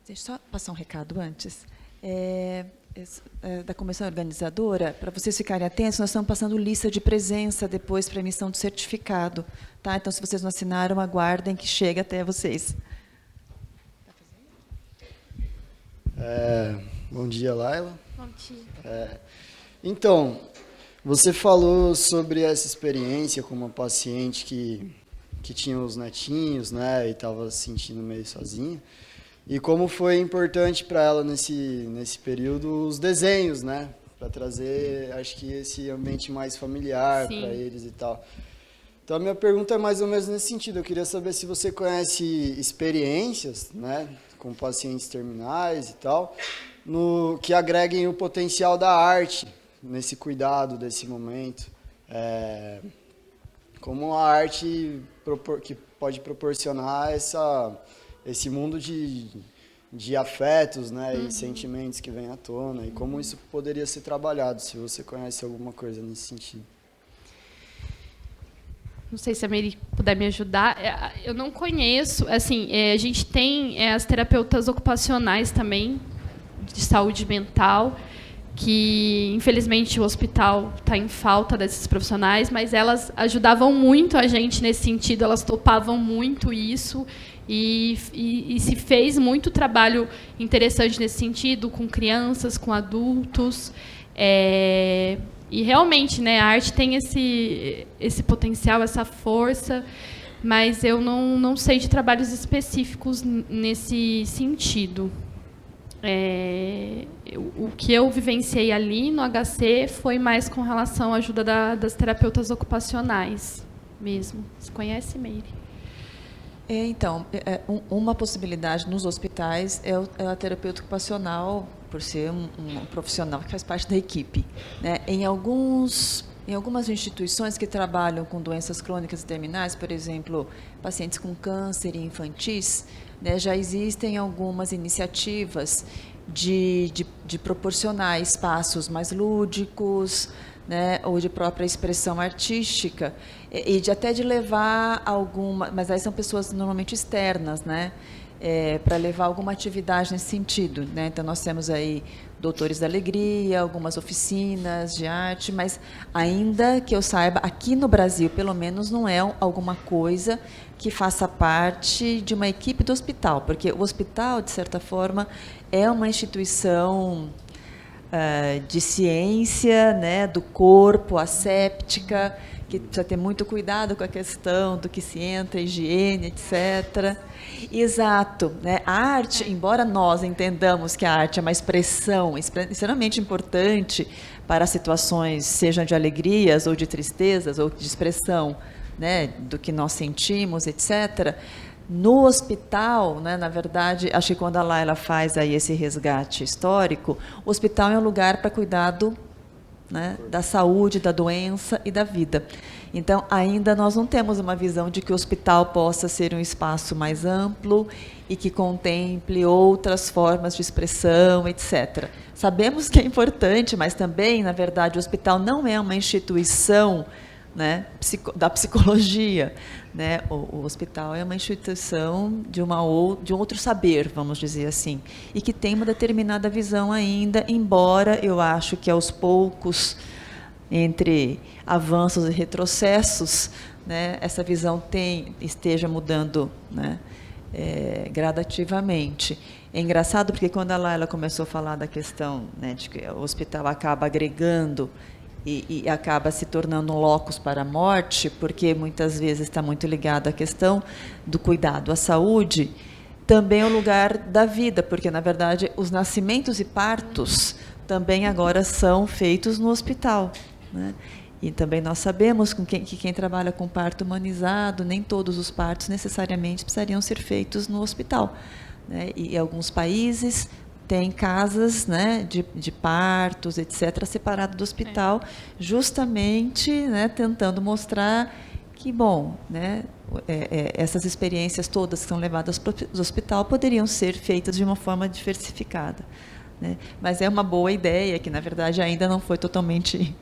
Deixa eu só passar um recado antes. Da comissão organizadora, para vocês ficarem atentos, nós estamos passando lista de presença depois para emissão do certificado. Tá? Então, se vocês não assinaram, aguardem que chegue até vocês. Bom dia, Laila. Bom dia. Então, você falou sobre essa experiência com uma paciente que que tinha os netinhos, né, e estava se sentindo meio sozinha. E como foi importante para ela nesse período os desenhos, né, para trazer, acho que esse ambiente mais familiar para eles e tal. Então a minha pergunta é mais ou menos nesse sentido. Eu queria saber se você conhece experiências, né, com pacientes terminais e tal, que agreguem o potencial da arte nesse cuidado desse momento. Como a arte que pode proporcionar esse mundo de afetos, né, e sentimentos que vem à tona, e como isso poderia ser trabalhado, se você conhece alguma coisa nesse sentido. Não sei se a Meire puder me ajudar. Eu não conheço. Assim, a gente tem as terapeutas ocupacionais também, de saúde mental, que, infelizmente, o hospital está em falta desses profissionais, mas elas ajudavam muito a gente nesse sentido, elas topavam muito isso, e se fez muito trabalho interessante nesse sentido, com crianças, com adultos. E realmente, né, a arte tem esse potencial, essa força, mas eu não sei de trabalhos específicos nesse sentido. O que eu vivenciei ali no HC foi mais com relação à ajuda das terapeutas ocupacionais mesmo. Você conhece, Meire? Então, uma possibilidade nos hospitais é a terapeuta ocupacional, por ser um profissional que faz parte da equipe, né? Em algumas instituições que trabalham com doenças crônicas e terminais, por exemplo, pacientes com câncer e infantis, né, já existem algumas iniciativas de proporcionar espaços mais lúdicos, né, ou de própria expressão artística, e até de levar mas aí são pessoas normalmente externas, né, para levar alguma atividade nesse sentido, né? Então nós temos aí Doutores da Alegria, algumas oficinas de arte, mas ainda que eu saiba, aqui no Brasil, pelo menos, não é alguma coisa que faça parte de uma equipe do hospital, porque o hospital, de certa forma, é uma instituição de ciência, né, do corpo, asséptica, que precisa ter muito cuidado com a questão do que se entra, higiene, etc. Exato, né? A arte, embora nós entendamos que a arte é uma expressão extremamente importante para situações, sejam de alegrias ou de tristezas, ou de expressão, né, do que nós sentimos, etc., no hospital, né, na verdade, acho que quando a Laila faz aí esse resgate histórico, o hospital é um lugar para cuidado, né, da saúde, da doença e da vida. Então, ainda nós não temos uma visão de que o hospital possa ser um espaço mais amplo e que contemple outras formas de expressão, etc. Sabemos que é importante, mas também, na verdade, o hospital não é uma instituição, né, da psicologia, né? O hospital é uma instituição de um outro saber, vamos dizer assim, e que tem uma determinada visão ainda, embora eu acho que aos poucos, entre avanços e retrocessos, né, essa visão esteja mudando, né, gradativamente. É engraçado porque quando a Laila começou a falar da questão, né, de que o hospital acaba agregando e acaba se tornando um locus para a morte, porque muitas vezes está muito ligado à questão do cuidado à saúde, também é o lugar da vida, porque, na verdade, os nascimentos e partos também agora são feitos no hospital, né? E também nós sabemos que quem trabalha com parto humanizado, nem todos os partos necessariamente precisariam ser feitos no hospital, né? E alguns países tem casas, né, de partos, etc., separado do hospital, justamente, né, tentando mostrar que, bom, né, essas experiências todas que são levadas para o hospital poderiam ser feitas de uma forma diversificada, né? Mas é uma boa ideia, que, na verdade, ainda não foi totalmente,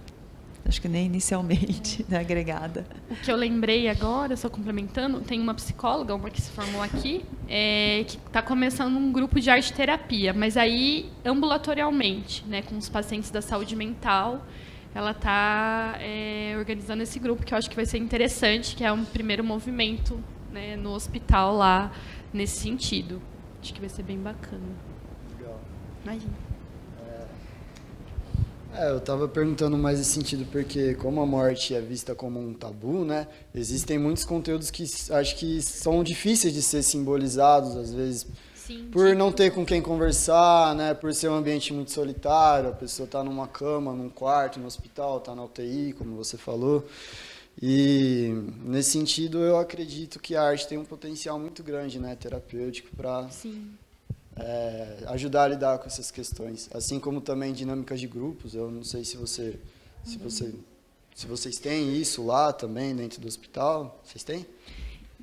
acho que nem inicialmente, né, agregada. O que eu lembrei agora, só complementando, tem uma psicóloga, uma que se formou aqui, que está começando um grupo de arte-terapia, mas aí ambulatorialmente, né, com os pacientes da saúde mental. Ela está organizando esse grupo, que eu acho que vai ser interessante, que é um primeiro movimento, né, no hospital lá, nesse sentido. Acho que vai ser bem bacana. Legal. Imagina. Eu estava perguntando mais nesse sentido porque, como a morte é vista como um tabu, né, existem muitos conteúdos que acho que são difíceis de ser simbolizados, às vezes, Sim, por não ter com quem conversar, né, por ser um ambiente muito solitário, a pessoa está numa cama, num quarto, no hospital, está na UTI, como você falou. E, nesse sentido, eu acredito que a arte tem um potencial muito grande, né, terapêutico, para ajudar a lidar com essas questões. Assim como também dinâmicas de grupos. Eu não sei se vocês têm isso lá também, dentro do hospital. Vocês têm?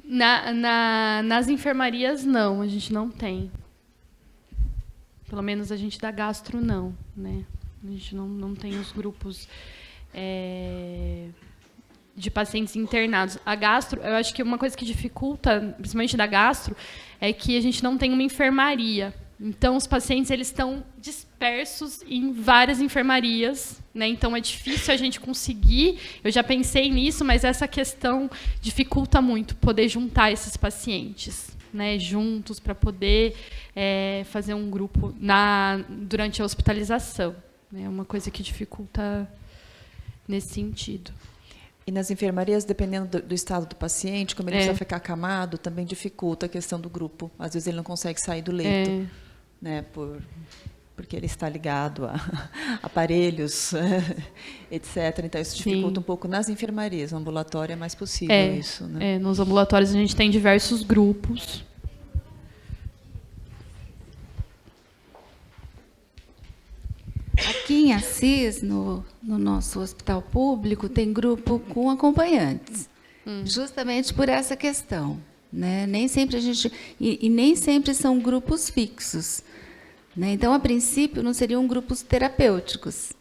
Nas enfermarias, não. A gente não tem. Pelo menos a gente da gastro, não. Né? A gente não tem os grupos de pacientes internados. A gastro, eu acho que uma coisa que dificulta, principalmente da gastro, é que a gente não tem uma enfermaria. Então, os pacientes eles estão dispersos em várias enfermarias, né? Então, é difícil a gente conseguir. Eu já pensei nisso, mas essa questão dificulta muito poder juntar esses pacientes, né, juntos para poder fazer um grupo durante a hospitalização. É uma coisa que dificulta nesse sentido. E nas enfermarias, dependendo do estado do paciente, como ele precisa ficar acamado, também dificulta a questão do grupo. Às vezes ele não consegue sair do leito, né, porque ele está ligado a aparelhos, etc. Então, isso dificulta um pouco nas enfermarias. No ambulatório é mais possível isso. Né? Nos ambulatórios a gente tem diversos grupos. Aqui em Assis, no nosso hospital público, tem grupo com acompanhantes, justamente por essa questão, né? Nem sempre a gente e nem sempre são grupos fixos, né? Então, a princípio, não seriam grupos terapêuticos,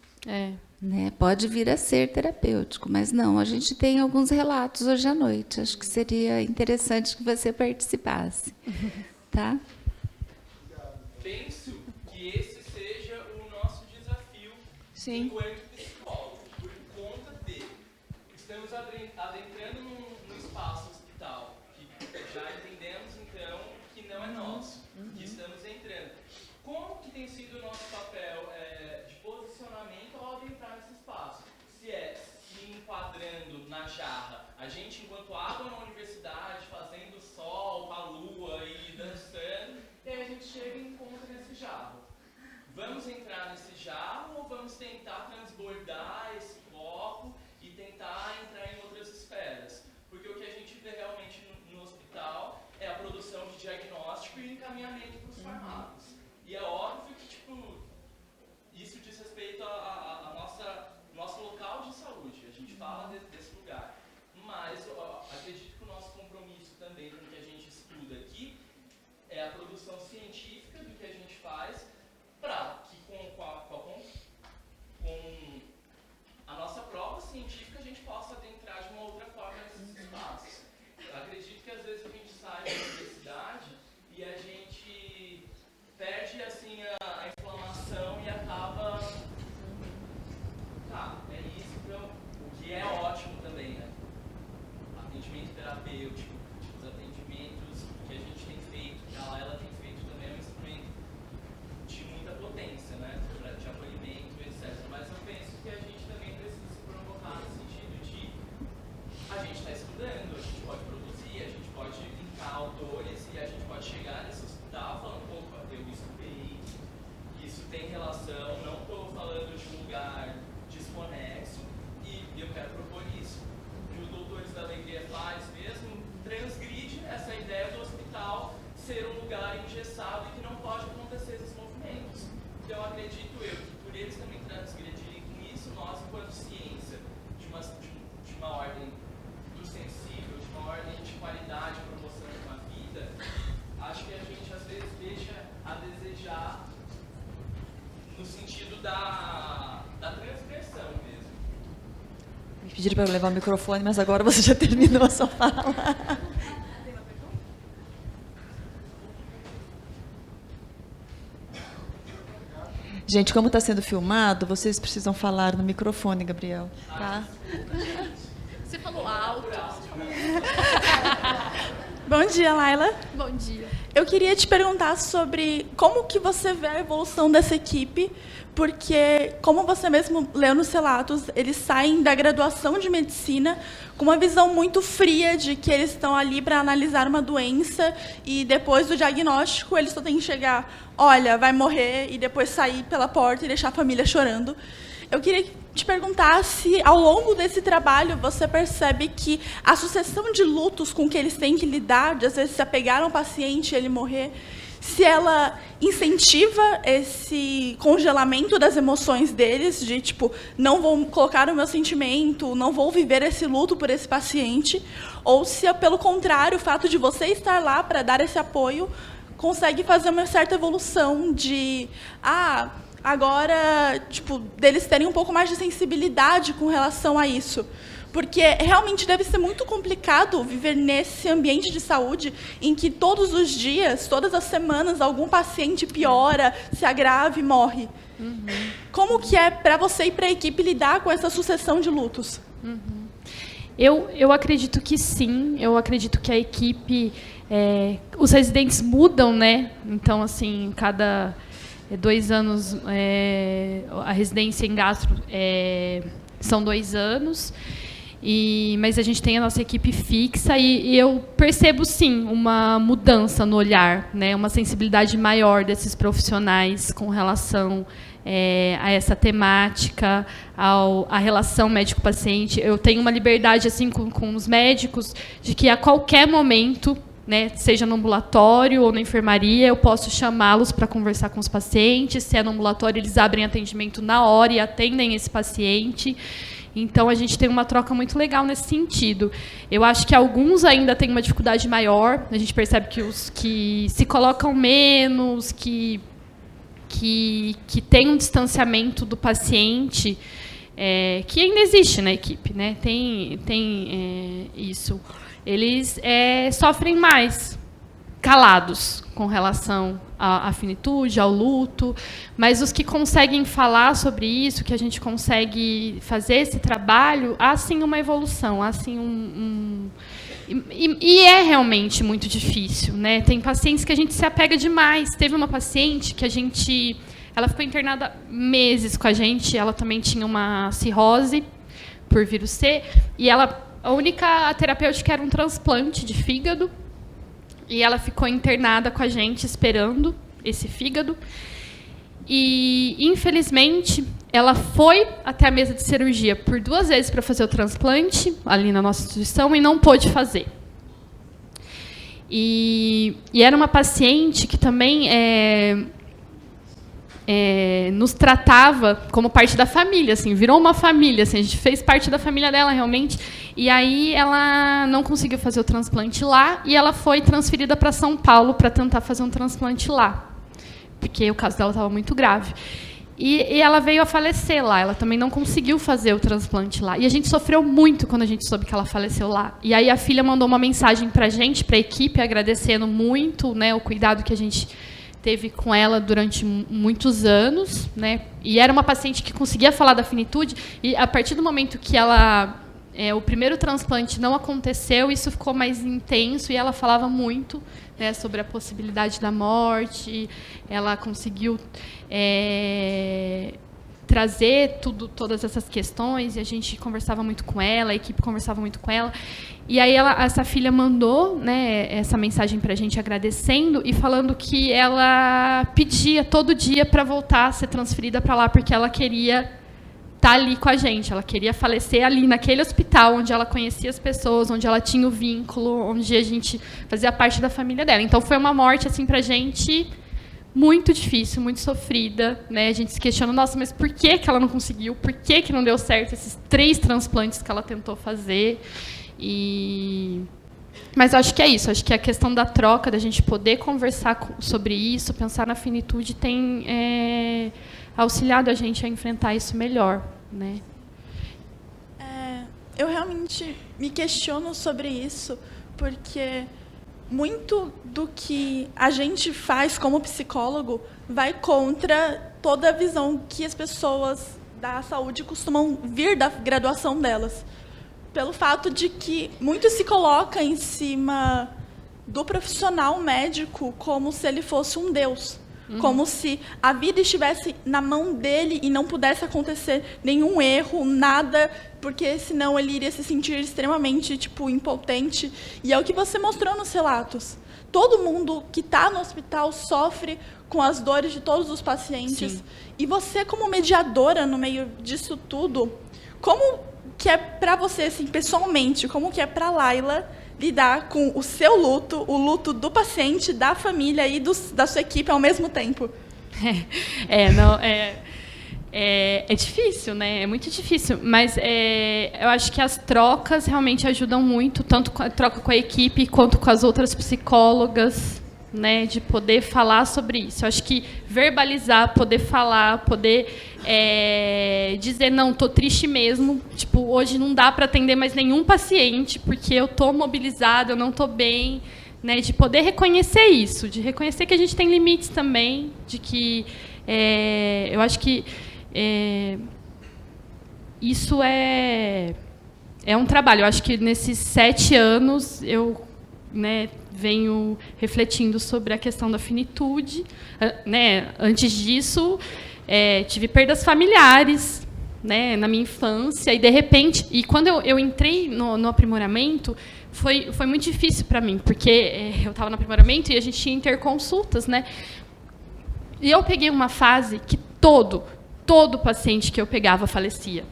né? Pode vir a ser terapêutico, mas não. A gente tem alguns relatos hoje à noite. Acho que seria interessante que você participasse, tá? Penso que esse seja o nosso desafio enquanto psicólogo, por conta de estamos adentrando num espaço hospital que já entendemos, então, que não é nosso, que estamos entrando. Como que tem sido o nosso papel de posicionamento ao adentrar nesse espaço? Se enquadrando na jarra, a gente, enquanto água na universidade, fazendo sol com a lua e dançando, e aí a gente chega e encontra nesse jarro. Vamos entrar nesse jarro ou vamos tentar transbordar esse copo e tentar entrar em outras esferas? Porque o que a gente vê realmente no hospital é a produção de diagnóstico e encaminhamento para os farmacos. E é óbvio que isso diz respeito a nosso local de saúde. A gente fala desse lugar. Mas acredito que o nosso compromisso também com o que a gente estuda aqui é a produção científica do que a gente faz para que com a nossa prova científica a gente possa adentrar de uma outra forma nesses espaços. Acredito que às vezes a gente sai da universidade e a gente perde assim a inflamação e acaba... é isso, então, o que é ótimo também, né? Atendimento terapêutico, os atendimentos que a gente tem feito, que a Laila tem feito também é um instrumento de muita potência, né? De acolhimento, etc. Mas eu penso que a gente também precisa se provocar no sentido de a gente está estudando, a gente pode produzir, a gente pode linkar autores e a gente pode chegar nesse hospital falando, opa, eu estudei, isso tem relação, não estou falando de um lugar desconexo e eu quero propor isso. O que os Doutores da Alegria faz mesmo transgride essa ideia do hospital ser um lugar engessado e que não pode acontecer esses movimentos. Então, acredito eu que por eles também transgredirem com isso, nós, enquanto ciência, de uma ordem do sensível, de uma ordem de qualidade, promoção de uma vida, acho que a gente, às vezes, deixa a desejar no sentido da transgressão mesmo. Me pediram para eu levar o microfone, mas agora você já terminou a sua fala. Gente, como está sendo filmado, vocês precisam falar no microfone, Gabriel. Tá? Você falou alto. Bom dia, Laila. Bom dia. Eu queria te perguntar sobre como que você vê a evolução dessa equipe, porque, como você mesmo leu nos relatos, eles saem da graduação de medicina com uma visão muito fria de que eles estão ali para analisar uma doença e, depois do diagnóstico, eles só têm que chegar, olha, vai morrer, e depois sair pela porta e deixar a família chorando. Eu queria te perguntar se, ao longo desse trabalho, você percebe que a sucessão de lutos com que eles têm que lidar, de às vezes se apegar a um paciente e ele morrer, se ela incentiva esse congelamento das emoções deles, de, tipo, não vou colocar o meu sentimento, não vou viver esse luto por esse paciente, ou se, pelo contrário, o fato de você estar lá para dar esse apoio consegue fazer uma certa evolução de... agora, tipo, deles terem um pouco mais de sensibilidade com relação a isso. Porque realmente deve ser muito complicado viver nesse ambiente de saúde em que todos os dias, todas as semanas, algum paciente piora, se agrava e morre. Uhum. Como que é para você e para a equipe lidar com essa sucessão de lutos? Uhum. Eu acredito que sim. Eu acredito que a equipe... os residentes mudam, né? Então, assim, cada... 2 anos, a residência em gastro são 2 anos, mas a gente tem a nossa equipe fixa e eu percebo, sim, uma mudança no olhar, né, uma sensibilidade maior desses profissionais com relação a essa temática, à relação médico-paciente. Eu tenho uma liberdade assim, com os médicos de que, a qualquer momento, né, seja no ambulatório ou na enfermaria, eu posso chamá-los para conversar com os pacientes. Se é no ambulatório, eles abrem atendimento na hora e atendem esse paciente. Então, a gente tem uma troca muito legal nesse sentido. Eu acho que alguns ainda têm uma dificuldade maior. A gente percebe que os que se colocam menos, que têm um distanciamento do paciente, que ainda existe na equipe, né? Tem isso. Eles sofrem mais calados com relação à finitude, ao luto, mas os que conseguem falar sobre isso, que a gente consegue fazer esse trabalho, há sim uma evolução, há sim e é realmente muito difícil, né? Tem pacientes que a gente se apega demais. Teve uma paciente que ela ficou internada meses com a gente, ela também tinha uma cirrose por vírus C, e a única terapêutica era um transplante de fígado, e ela ficou internada com a gente esperando esse fígado. E, infelizmente, ela foi até a mesa de cirurgia por 2 vezes para fazer o transplante, ali na nossa instituição, e não pôde fazer. E era uma paciente que também nos tratava como parte da família, assim, virou uma família, assim, a gente fez parte da família dela realmente. E aí ela não conseguiu fazer o transplante lá e ela foi transferida para São Paulo para tentar fazer um transplante lá, porque o caso dela estava muito grave. E ela veio a falecer lá, ela também não conseguiu fazer o transplante lá. E a gente sofreu muito quando a gente soube que ela faleceu lá. E aí a filha mandou uma mensagem para a gente, para a equipe, agradecendo muito, né, o cuidado que a gente teve com ela durante muitos anos, né? E era uma paciente que conseguia falar da finitude, e a partir do momento que o primeiro transplante não aconteceu, isso ficou mais intenso, e ela falava muito, né, sobre a possibilidade da morte. Ela conseguiu trazer todas essas questões, e a gente conversava muito com ela, a equipe conversava muito com ela. E aí essa filha mandou, né, essa mensagem para a gente agradecendo e falando que ela pedia todo dia para voltar a ser transferida para lá, porque ela queria estar ali com a gente, ela queria falecer ali naquele hospital onde ela conhecia as pessoas, onde ela tinha o vínculo, onde a gente fazia parte da família dela. Então foi uma morte assim para a gente muito difícil, muito sofrida, né? A gente se questiona, nossa, mas por que ela não conseguiu? Por que não deu certo esses 3 transplantes que ela tentou fazer? Mas eu acho que é isso, acho que a questão da troca, da gente poder conversar sobre isso, pensar na finitude, tem auxiliado a gente a enfrentar isso melhor, né? Eu realmente me questiono sobre isso, porque muito do que a gente faz como psicólogo vai contra toda a visão que as pessoas da saúde costumam vir da graduação delas. Pelo fato de que muito se coloca em cima do profissional médico como se ele fosse um deus. Como se a vida estivesse na mão dele e não pudesse acontecer nenhum erro, nada, porque senão ele iria se sentir extremamente, impotente. E é o que você mostrou nos relatos. Todo mundo que está no hospital sofre com as dores de todos os pacientes. Sim. E você, como mediadora no meio disso tudo, como que é para você, assim, pessoalmente, como que é para Laila lidar com o seu luto, o luto do paciente, da família e da sua equipe ao mesmo tempo? É difícil, né? É muito difícil, mas eu acho que as trocas realmente ajudam muito, tanto a troca com a equipe quanto com as outras psicólogas, né? De poder falar sobre isso. Eu acho que verbalizar, poder falar, poder dizer, não, estou triste mesmo, hoje não dá para atender mais nenhum paciente, porque eu estou mobilizada, eu não estou bem, né? De poder reconhecer isso, de reconhecer que a gente tem limites também, de que eu acho que isso é um trabalho. Eu acho que nesses 7 anos eu, né, venho refletindo sobre a questão da finitude, né? Antes disso, tive perdas familiares, né, na minha infância, e de repente, quando eu entrei no aprimoramento, foi muito difícil para mim, porque eu estava no aprimoramento e a gente tinha interconsultas, né? E eu peguei uma fase que todo paciente que eu pegava falecia.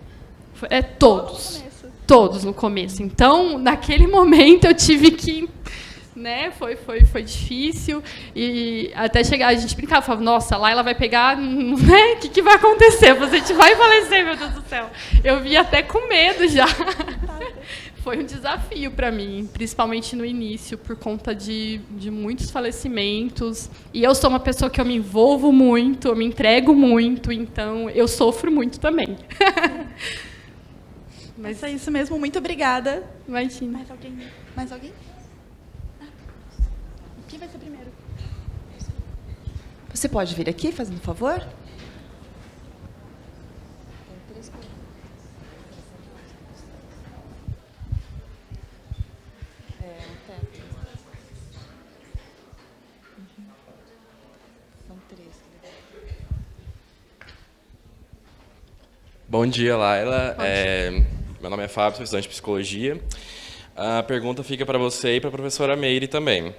Todos no começo. Então, naquele momento, eu tive que... Né, foi difícil. E até chegar, a gente brincava, falava, nossa, lá ela vai pegar... Né, o que vai acontecer? O paciente vai falecer, meu Deus do céu. Eu vi até com medo já. Foi um desafio para mim, principalmente no início, por conta de muitos falecimentos. E eu sou uma pessoa que eu me envolvo muito, eu me entrego muito, então eu sofro muito também. Mas é isso mesmo, muito obrigada. Imagina. Mais alguém? Quem vai ser primeiro? Você pode vir aqui, fazendo um favor? Bom dia, Laila. Meu nome é Fábio, sou estudante de psicologia. A pergunta fica para você e para a professora Meire também.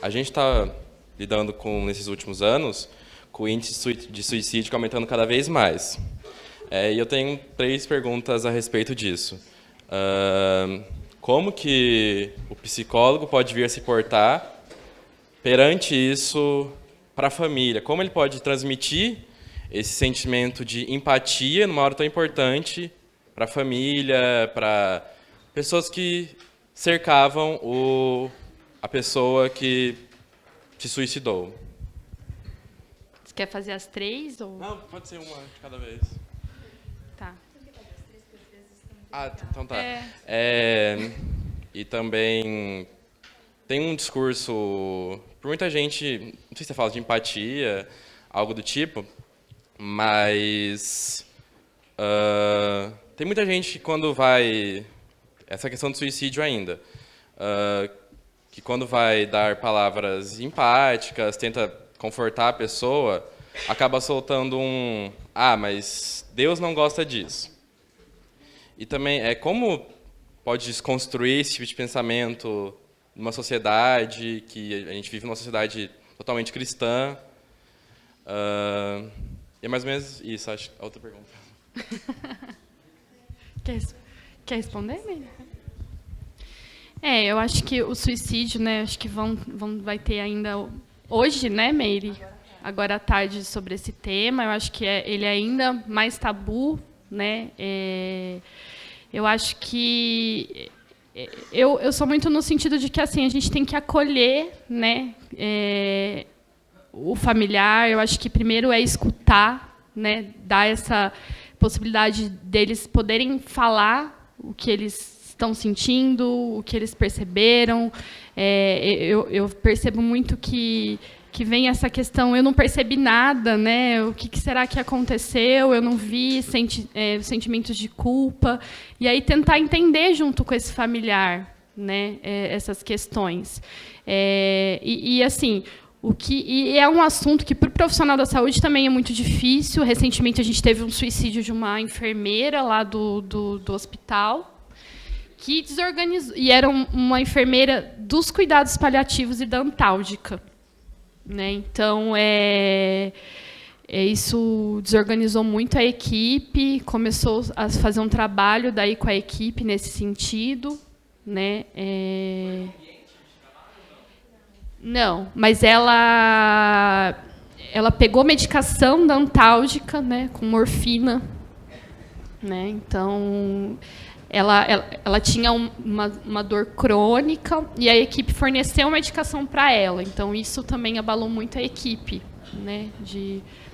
A gente está lidando nesses últimos anos, com o índice de suicídio aumentando cada vez mais. E eu tenho 3 perguntas a respeito disso. Como que o psicólogo pode vir a se portar perante isso para a família? Como ele pode transmitir esse sentimento de empatia numa hora tão importante para a família, para pessoas que cercavam a pessoa que se suicidou? Você quer fazer as 3? Ou... Não, pode ser uma de cada vez. Tá. Então tá. E também tem um discurso, por muita gente, não sei se você fala de empatia, algo do tipo, mas tem muita gente que quando vai... Essa questão do suicídio ainda, que quando vai dar palavras empáticas, tenta confortar a pessoa, acaba soltando mas Deus não gosta disso. E também, como pode desconstruir esse tipo de pensamento numa sociedade que a gente vive numa sociedade totalmente cristã? E é mais ou menos isso, acho. A outra pergunta. Quer responder, Meire? Eu acho que o suicídio, né, acho que vai ter ainda hoje, né, Meire? Agora à tarde sobre esse tema. Eu acho que ele é ainda mais tabu, né? Eu acho que eu sou muito no sentido de que assim a gente tem que acolher, né? O familiar. Eu acho que primeiro é escutar, né? Dar essa possibilidade deles poderem falar o que eles estão sentindo, o que eles perceberam. Eu percebo muito que vem essa questão, eu não percebi nada, né? O que será que aconteceu? Eu não vi sentimentos de culpa. E aí tentar entender junto com esse familiar, né, essas questões. Assim, e é um assunto que, para o profissional da saúde, também é muito difícil. Recentemente, a gente teve um suicídio de uma enfermeira lá do hospital, que desorganizou, e era uma enfermeira dos cuidados paliativos e da Antálgica, né? Então, isso desorganizou muito a equipe, começou a fazer um trabalho daí com a equipe nesse sentido, né? Não, mas ela pegou medicação da Antálgica, né, com morfina, né? Então ela tinha uma dor crônica e a equipe forneceu medicação para ela. Então isso também abalou muito a equipe, né?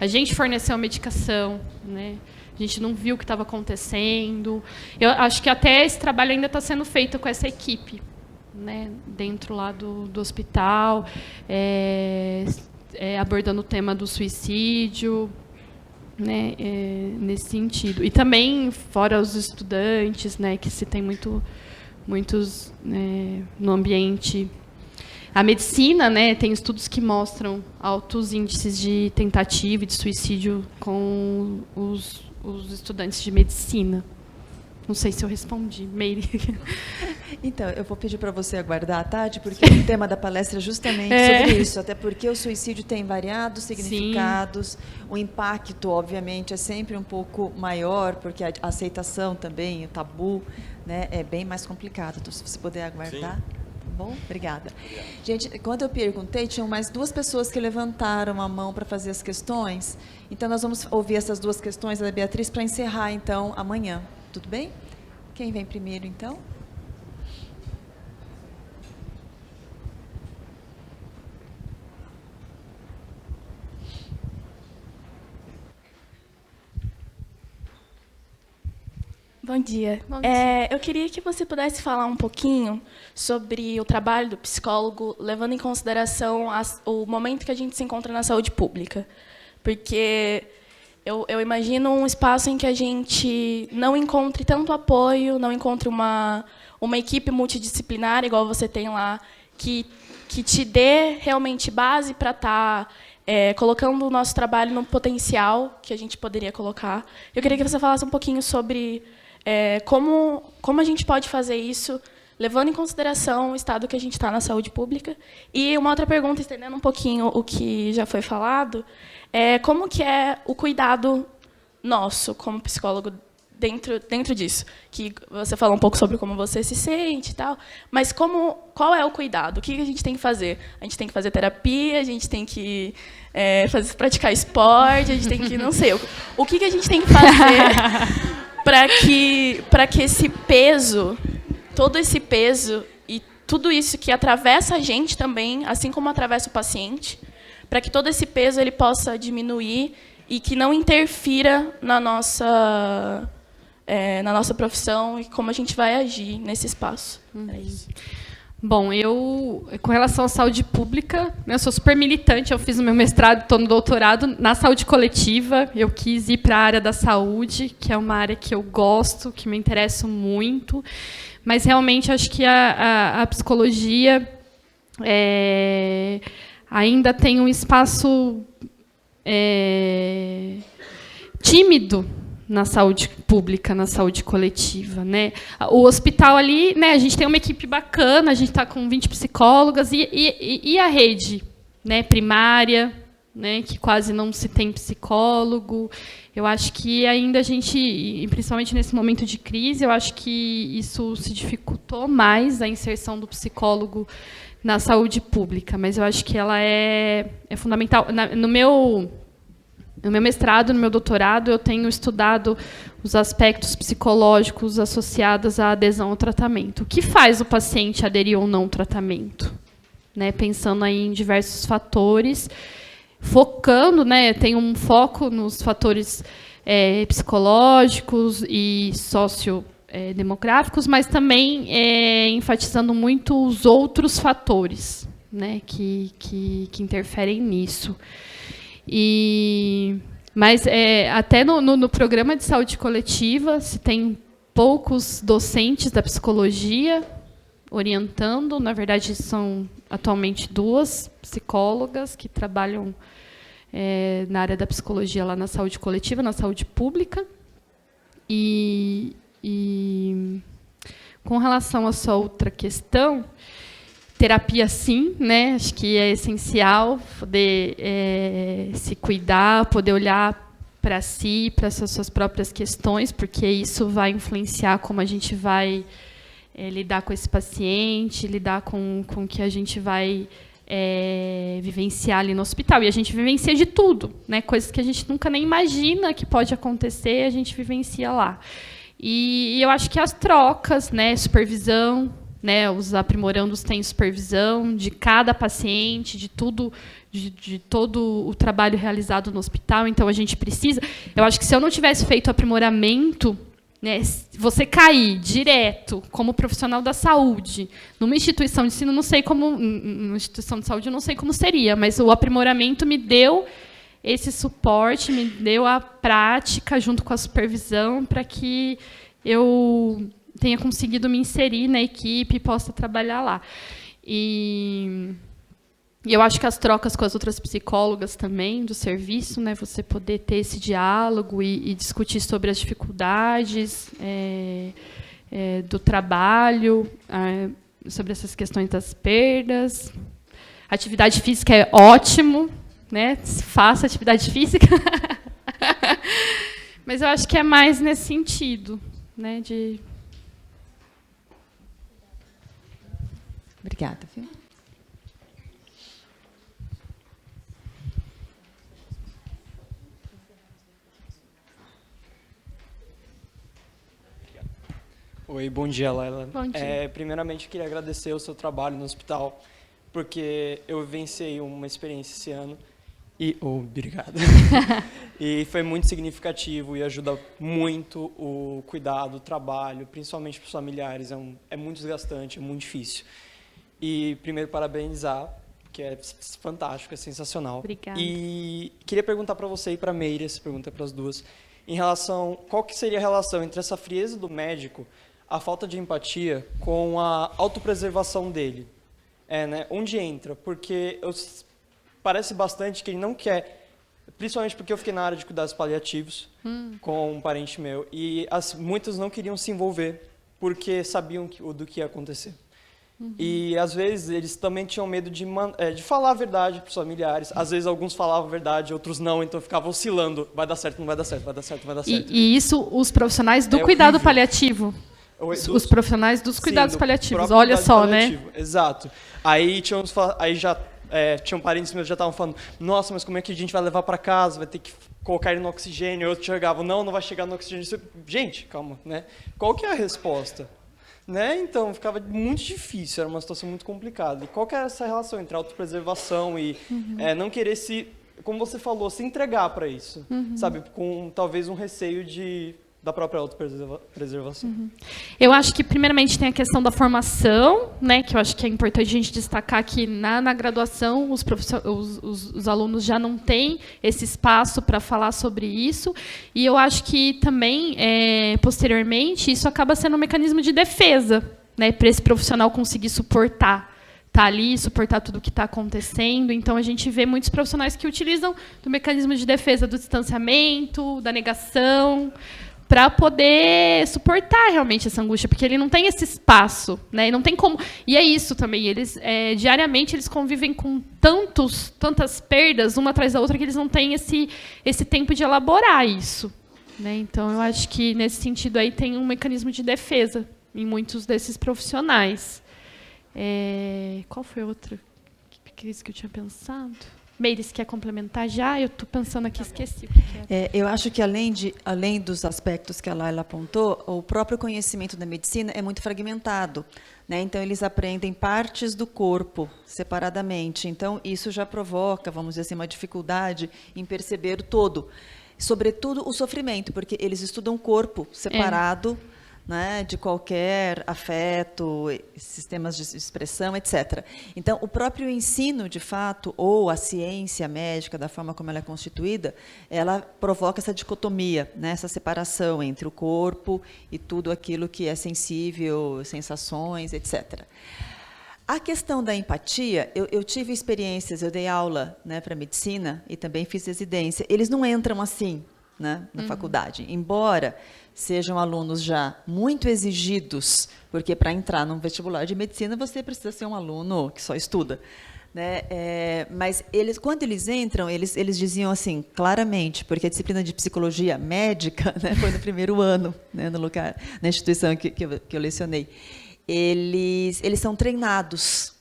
A gente forneceu a medicação, né? A gente não viu o que estava acontecendo. Eu acho que até esse trabalho ainda está sendo feito com essa equipe, né, dentro lá do hospital, abordando o tema do suicídio, né, nesse sentido. E também fora os estudantes, né, que se tem muitos no ambiente. A medicina, né, tem estudos que mostram altos índices de tentativa e de suicídio com os estudantes de medicina. Não sei se eu respondi, Meire. Então, eu vou pedir para você aguardar à tarde, porque o tema da palestra é justamente sobre isso, até porque o suicídio tem variados significados, sim. O impacto, obviamente, é sempre um pouco maior, porque a aceitação também, o tabu, né, é bem mais complicado. Então, se você puder aguardar... Sim. Bom, obrigada. Gente, quando eu perguntei, tinham mais 2 pessoas que levantaram a mão para fazer as questões. Então, nós vamos ouvir essas 2 questões da Beatriz para encerrar, então, amanhã. Tudo bem? Quem vem primeiro, então? Bom dia. Bom dia. Eu queria que você pudesse falar um pouquinho sobre o trabalho do psicólogo, levando em consideração o momento que a gente se encontra na saúde pública. Porque eu imagino um espaço em que a gente não encontre tanto apoio, não encontre uma equipe multidisciplinar, igual você tem lá, que te dê realmente base para estar colocando o nosso trabalho no potencial que a gente poderia colocar. Eu queria que você falasse um pouquinho sobre... como a gente pode fazer isso, levando em consideração o estado que a gente está na saúde pública. E uma outra pergunta, estendendo um pouquinho o que já foi falado, como que é o cuidado nosso, como psicólogo, dentro disso? Que você falou um pouco sobre como você se sente e tal, mas qual é o cuidado? O que a gente tem que fazer? A gente tem que fazer terapia, a gente tem que praticar esporte, a gente tem que... não sei. O que a gente tem que fazer... para que esse peso, todo esse peso e tudo isso que atravessa a gente também, assim como atravessa o paciente, para que todo esse peso ele possa diminuir e que não interfira na nossa profissão e como a gente vai agir nesse espaço. É isso. Bom, com relação à saúde pública, eu sou super militante, eu fiz o meu mestrado, estou no doutorado na saúde coletiva, eu quis ir para a área da saúde, que é uma área que eu gosto, que me interessa muito, mas realmente acho que a psicologia ainda tem um espaço tímido na saúde pública, na saúde coletiva, né? O hospital ali, né, a gente tem uma equipe bacana, a gente está com 20 psicólogas, e a rede, né, primária, né, que quase não se tem psicólogo. Eu acho que ainda a gente, principalmente nesse momento de crise, eu acho que isso se dificultou mais, a inserção do psicólogo na saúde pública, mas eu acho que ela é fundamental. No meu mestrado, no meu doutorado, eu tenho estudado os aspectos psicológicos associados à adesão ao tratamento. O que faz o paciente aderir ou não ao tratamento? Né, pensando aí em diversos fatores, focando, né, tem um foco nos fatores psicológicos e sociodemográficos, mas também enfatizando muito os outros fatores, né, que interferem nisso. Mas até no programa de saúde coletiva se tem poucos docentes da psicologia, orientando. Na verdade, são atualmente 2 psicólogas que trabalham na área da psicologia lá na saúde coletiva, na saúde pública. E com relação a sua outra questão, terapia, sim, né? Acho que é essencial poder se cuidar, poder olhar para si, para as suas próprias questões, porque isso vai influenciar como a gente vai lidar com esse paciente, lidar com o que a gente vai vivenciar ali no hospital. E a gente vivencia de tudo, né? Coisas que a gente nunca nem imagina que pode acontecer, a gente vivencia lá. E eu acho que as trocas, né, supervisão, né, os aprimorandos têm supervisão de cada paciente, de tudo, de todo o trabalho realizado no hospital. Então, a gente precisa... Eu acho que se eu não tivesse feito aprimoramento, né, você cair direto como profissional da saúde numa instituição de ensino, não sei como... Numa instituição de saúde, eu não sei como seria, mas o aprimoramento me deu esse suporte, me deu a prática junto com a supervisão para que eu tenha conseguido me inserir na equipe e possa trabalhar lá. E eu acho que as trocas com as outras psicólogas também do serviço, né, você poder ter esse diálogo e discutir sobre as dificuldades do trabalho, sobre essas questões das perdas. Atividade física é ótimo, né? Faça atividade física. Mas eu acho que é mais nesse sentido, né, de... Obrigada, viu? Oi, bom dia, Laila. Bom dia. Primeiramente, eu queria agradecer o seu trabalho no hospital, porque eu vivenciei uma experiência esse ano. Obrigado. E foi muito significativo e ajuda muito o cuidado, o trabalho, principalmente para os familiares. É muito desgastante, é muito difícil. E, primeiro, parabenizar, que é fantástico, é sensacional. Obrigada. E queria perguntar para você e para a Meire, essa pergunta é para as duas, em relação, qual que seria a relação entre essa frieza do médico, a falta de empatia, com a autopreservação dele? Né? Onde entra? Porque parece bastante que ele não quer, principalmente porque eu fiquei na área de cuidados paliativos com um parente meu, e muitos não queriam se envolver porque sabiam do que ia acontecer. E, às vezes, eles também tinham medo de falar a verdade para os familiares. Às vezes, alguns falavam a verdade, outros não, então ficava oscilando. Vai dar certo, não vai dar certo, vai dar certo, não vai dar certo. E isso, os profissionais do cuidado paliativo. Os profissionais dos cuidados paliativos. Olha só, né? Exato. Aí tinham parentes meus que já estavam falando, nossa, mas como é que a gente vai levar para casa? Vai ter que colocar ele no oxigênio. Outros chegavam, não vai chegar no oxigênio. Gente, calma, né? Qual que é a resposta? Né? Então, ficava muito difícil, era uma situação muito complicada. E qual que é essa relação entre autopreservação e não querer como você falou, se entregar para isso, sabe? Com talvez um receio da própria autopreservação. Eu acho que, primeiramente, tem a questão da formação, né, que eu acho que é importante a gente destacar que na graduação os alunos já não têm esse espaço para falar sobre isso. E eu acho que também, posteriormente, isso acaba sendo um mecanismo de defesa, né, para esse profissional conseguir suportar. Tá ali, suportar tudo o que está acontecendo. Então, a gente vê muitos profissionais que utilizam do mecanismo de defesa do distanciamento, da negação, para poder suportar realmente essa angústia, porque ele não tem esse espaço, né? E não tem como. E é isso também. Eles diariamente eles convivem com tantas perdas uma atrás da outra que eles não têm esse tempo de elaborar isso, né? Então eu acho que nesse sentido aí tem um mecanismo de defesa em muitos desses profissionais. Qual foi a outra crise que eu tinha pensado? Meires, quer complementar já? Eu estou pensando aqui, esqueci. Eu acho que, além dos aspectos que a Laila apontou, o próprio conhecimento da medicina é muito fragmentado, né? Então, eles aprendem partes do corpo separadamente. Então, isso já provoca, vamos dizer assim, uma dificuldade em perceber o todo. Sobretudo o sofrimento, porque eles estudam o corpo separado, né, de qualquer afeto, sistemas de expressão, etc. Então, o próprio ensino, de fato, ou a ciência médica, da forma como ela é constituída, ela provoca essa dicotomia, né, essa separação entre o corpo e tudo aquilo que é sensível, sensações, etc. A questão da empatia, eu tive experiências, eu dei aula, né, para medicina e também fiz residência. Eles não entram assim, né, na faculdade, embora sejam alunos já muito exigidos, porque para entrar num vestibular de medicina você precisa ser um aluno que só estuda, né? Mas eles, quando eles entram, eles diziam assim, claramente, porque a disciplina de psicologia médica, né, foi no primeiro ano, né, no lugar, na instituição que eu lecionei, eles são treinados.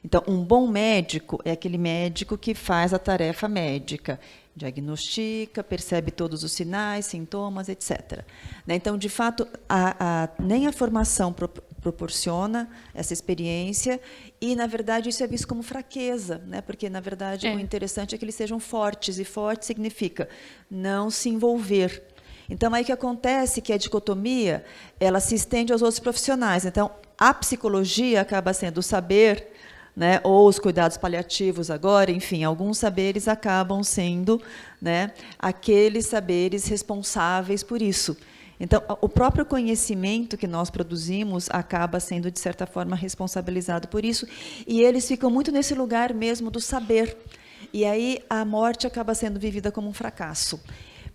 Então, um bom médico é aquele médico que faz a tarefa médica, diagnostica, percebe todos os sinais, sintomas, etc. Então, de fato, nem a formação proporciona essa experiência e, na verdade, isso é visto como fraqueza, né? Porque, na verdade, o interessante é que eles sejam fortes, e forte significa não se envolver. Então, aí o que acontece é que a dicotomia ela se estende aos outros profissionais. Então, a psicologia acaba sendo o saber, né, ou os cuidados paliativos agora, enfim, alguns saberes acabam sendo, né, aqueles saberes responsáveis por isso. Então, o próprio conhecimento que nós produzimos acaba sendo, de certa forma, responsabilizado por isso, e eles ficam muito nesse lugar mesmo do saber. E aí a morte acaba sendo vivida como um fracasso.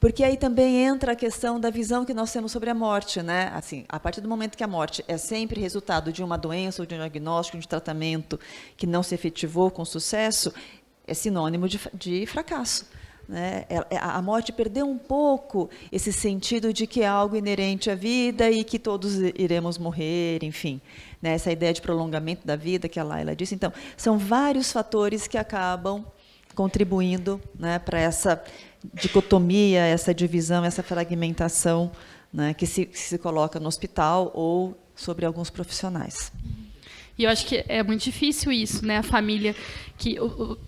Porque aí também entra a questão da visão que nós temos sobre a morte, né? Assim, a partir do momento que a morte é sempre resultado de uma doença ou de um diagnóstico, de um tratamento que não se efetivou com sucesso, é sinônimo de fracasso, né? A morte perdeu um pouco esse sentido de que é algo inerente à vida e que todos iremos morrer, enfim, né? Essa ideia de prolongamento da vida que a Laila disse. Então, são vários fatores que acabam contribuindo, né, para essa dicotomia, essa divisão, essa fragmentação, né, que se coloca no hospital ou sobre alguns profissionais. E eu acho que é muito difícil isso, né? A família,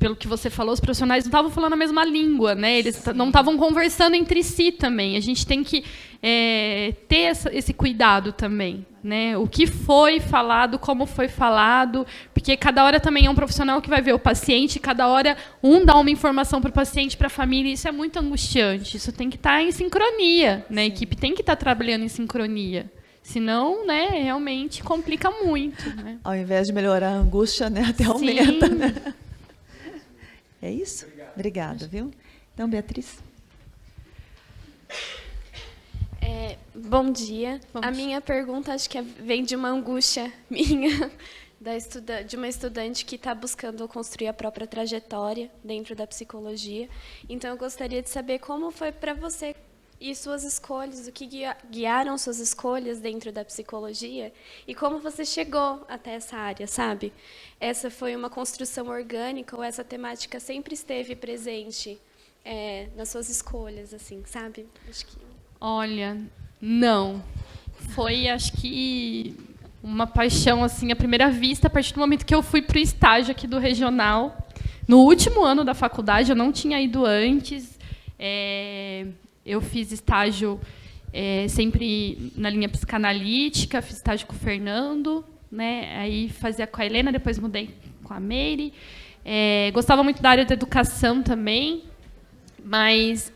pelo que você falou, os profissionais não estavam falando a mesma língua, né? Eles não estavam conversando entre si também. A gente tem que ter esse cuidado também, né? O que foi falado, como foi falado, porque cada hora também é um profissional que vai ver o paciente, cada hora um dá uma informação para o paciente, para a família, e isso é muito angustiante. Isso tem que estar em sincronia, né? A equipe tem que estar trabalhando em sincronia. Senão, né, realmente complica muito, né? Ao invés de melhorar a angústia, né, até aumenta. Né? É isso? Obrigada, viu? Então, Beatriz. Bom dia. A minha pergunta, acho que vem de uma angústia minha, de uma estudante que está buscando construir a própria trajetória dentro da psicologia. Então, eu gostaria de saber como foi para você e suas escolhas, o que guiaram suas escolhas dentro da psicologia e como você chegou até essa área, sabe? Essa foi uma construção orgânica ou essa temática sempre esteve presente nas suas escolhas, assim, sabe? Acho que... Olha, não. Foi, acho que, uma paixão, assim, à primeira vista, a partir do momento que eu fui para o estágio aqui do regional. No último ano da faculdade, eu não tinha ido antes. Eu fiz estágio sempre na linha psicanalítica, fiz estágio com o Fernando, né? Aí fazia com a Helena, depois mudei com a Meire. Gostava muito da área da educação também, mas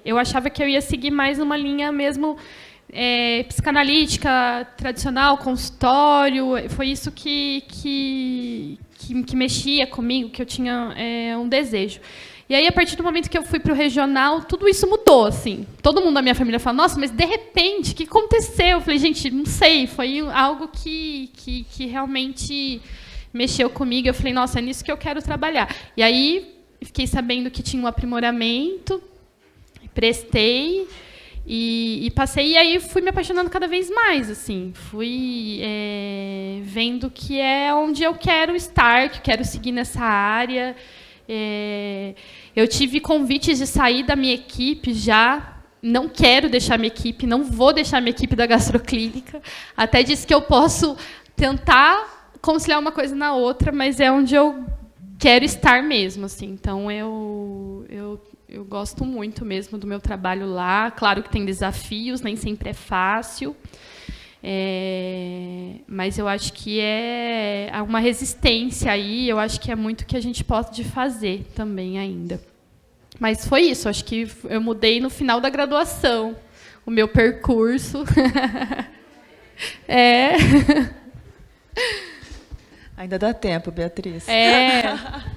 eu achava que eu ia seguir mais uma linha mesmo psicanalítica, tradicional, consultório. Foi isso que mexia comigo, que eu tinha um desejo. E aí, a partir do momento que eu fui para o regional, tudo isso mudou, assim. Todo mundo da minha família falou, nossa, mas de repente, o que aconteceu? Eu falei, gente, não sei, foi algo que realmente mexeu comigo. Eu falei, nossa, é nisso que eu quero trabalhar. E aí, fiquei sabendo que tinha um aprimoramento, prestei e passei. E aí, fui me apaixonando cada vez mais, assim. Fui vendo que é onde eu quero estar, que quero seguir nessa área. Eu tive convites de sair da minha equipe já. Não quero deixar minha equipe, não vou deixar minha equipe da gastroclínica. Até disse que eu posso tentar conciliar uma coisa na outra, mas é onde eu quero estar mesmo, assim. Então, eu gosto muito mesmo do meu trabalho lá. Claro que tem desafios, nem sempre é fácil. Mas eu acho que há uma resistência aí, eu acho que é muito que a gente pode fazer também ainda. Mas foi isso, acho que eu mudei no final da graduação, o meu percurso. Ainda dá tempo, Beatriz.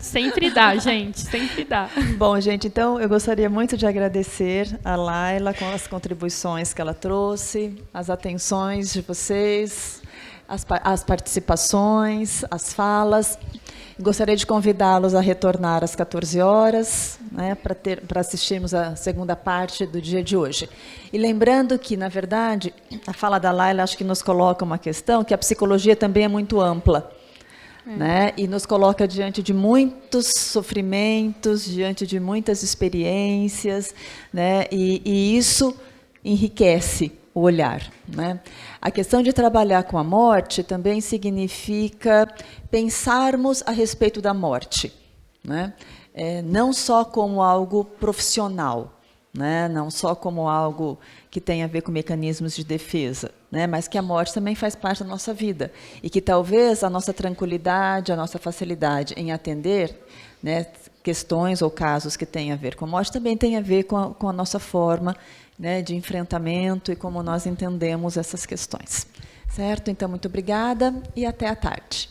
Sempre dá, gente, sempre dá. Bom, gente, então eu gostaria muito de agradecer a Laila com as contribuições que ela trouxe, as atenções de vocês, as participações, as falas. Gostaria de convidá-los a retornar às 14 horas, né, para assistirmos a segunda parte do dia de hoje. E lembrando que, na verdade, a fala da Laila acho que nos coloca uma questão que a psicologia também é muito ampla. Né? E nos coloca diante de muitos sofrimentos, diante de muitas experiências, né? E isso enriquece o olhar, né? A questão de trabalhar com a morte também significa pensarmos a respeito da morte, né? Não só como algo profissional, né? Não só como algo que tem a ver com mecanismos de defesa, né? Mas que a morte também faz parte da nossa vida e que talvez a nossa tranquilidade, a nossa facilidade em atender, né, questões ou casos que têm a ver com a morte também tem a ver com a nossa forma, né, de enfrentamento e como nós entendemos essas questões. Certo? Então, muito obrigada e até à tarde.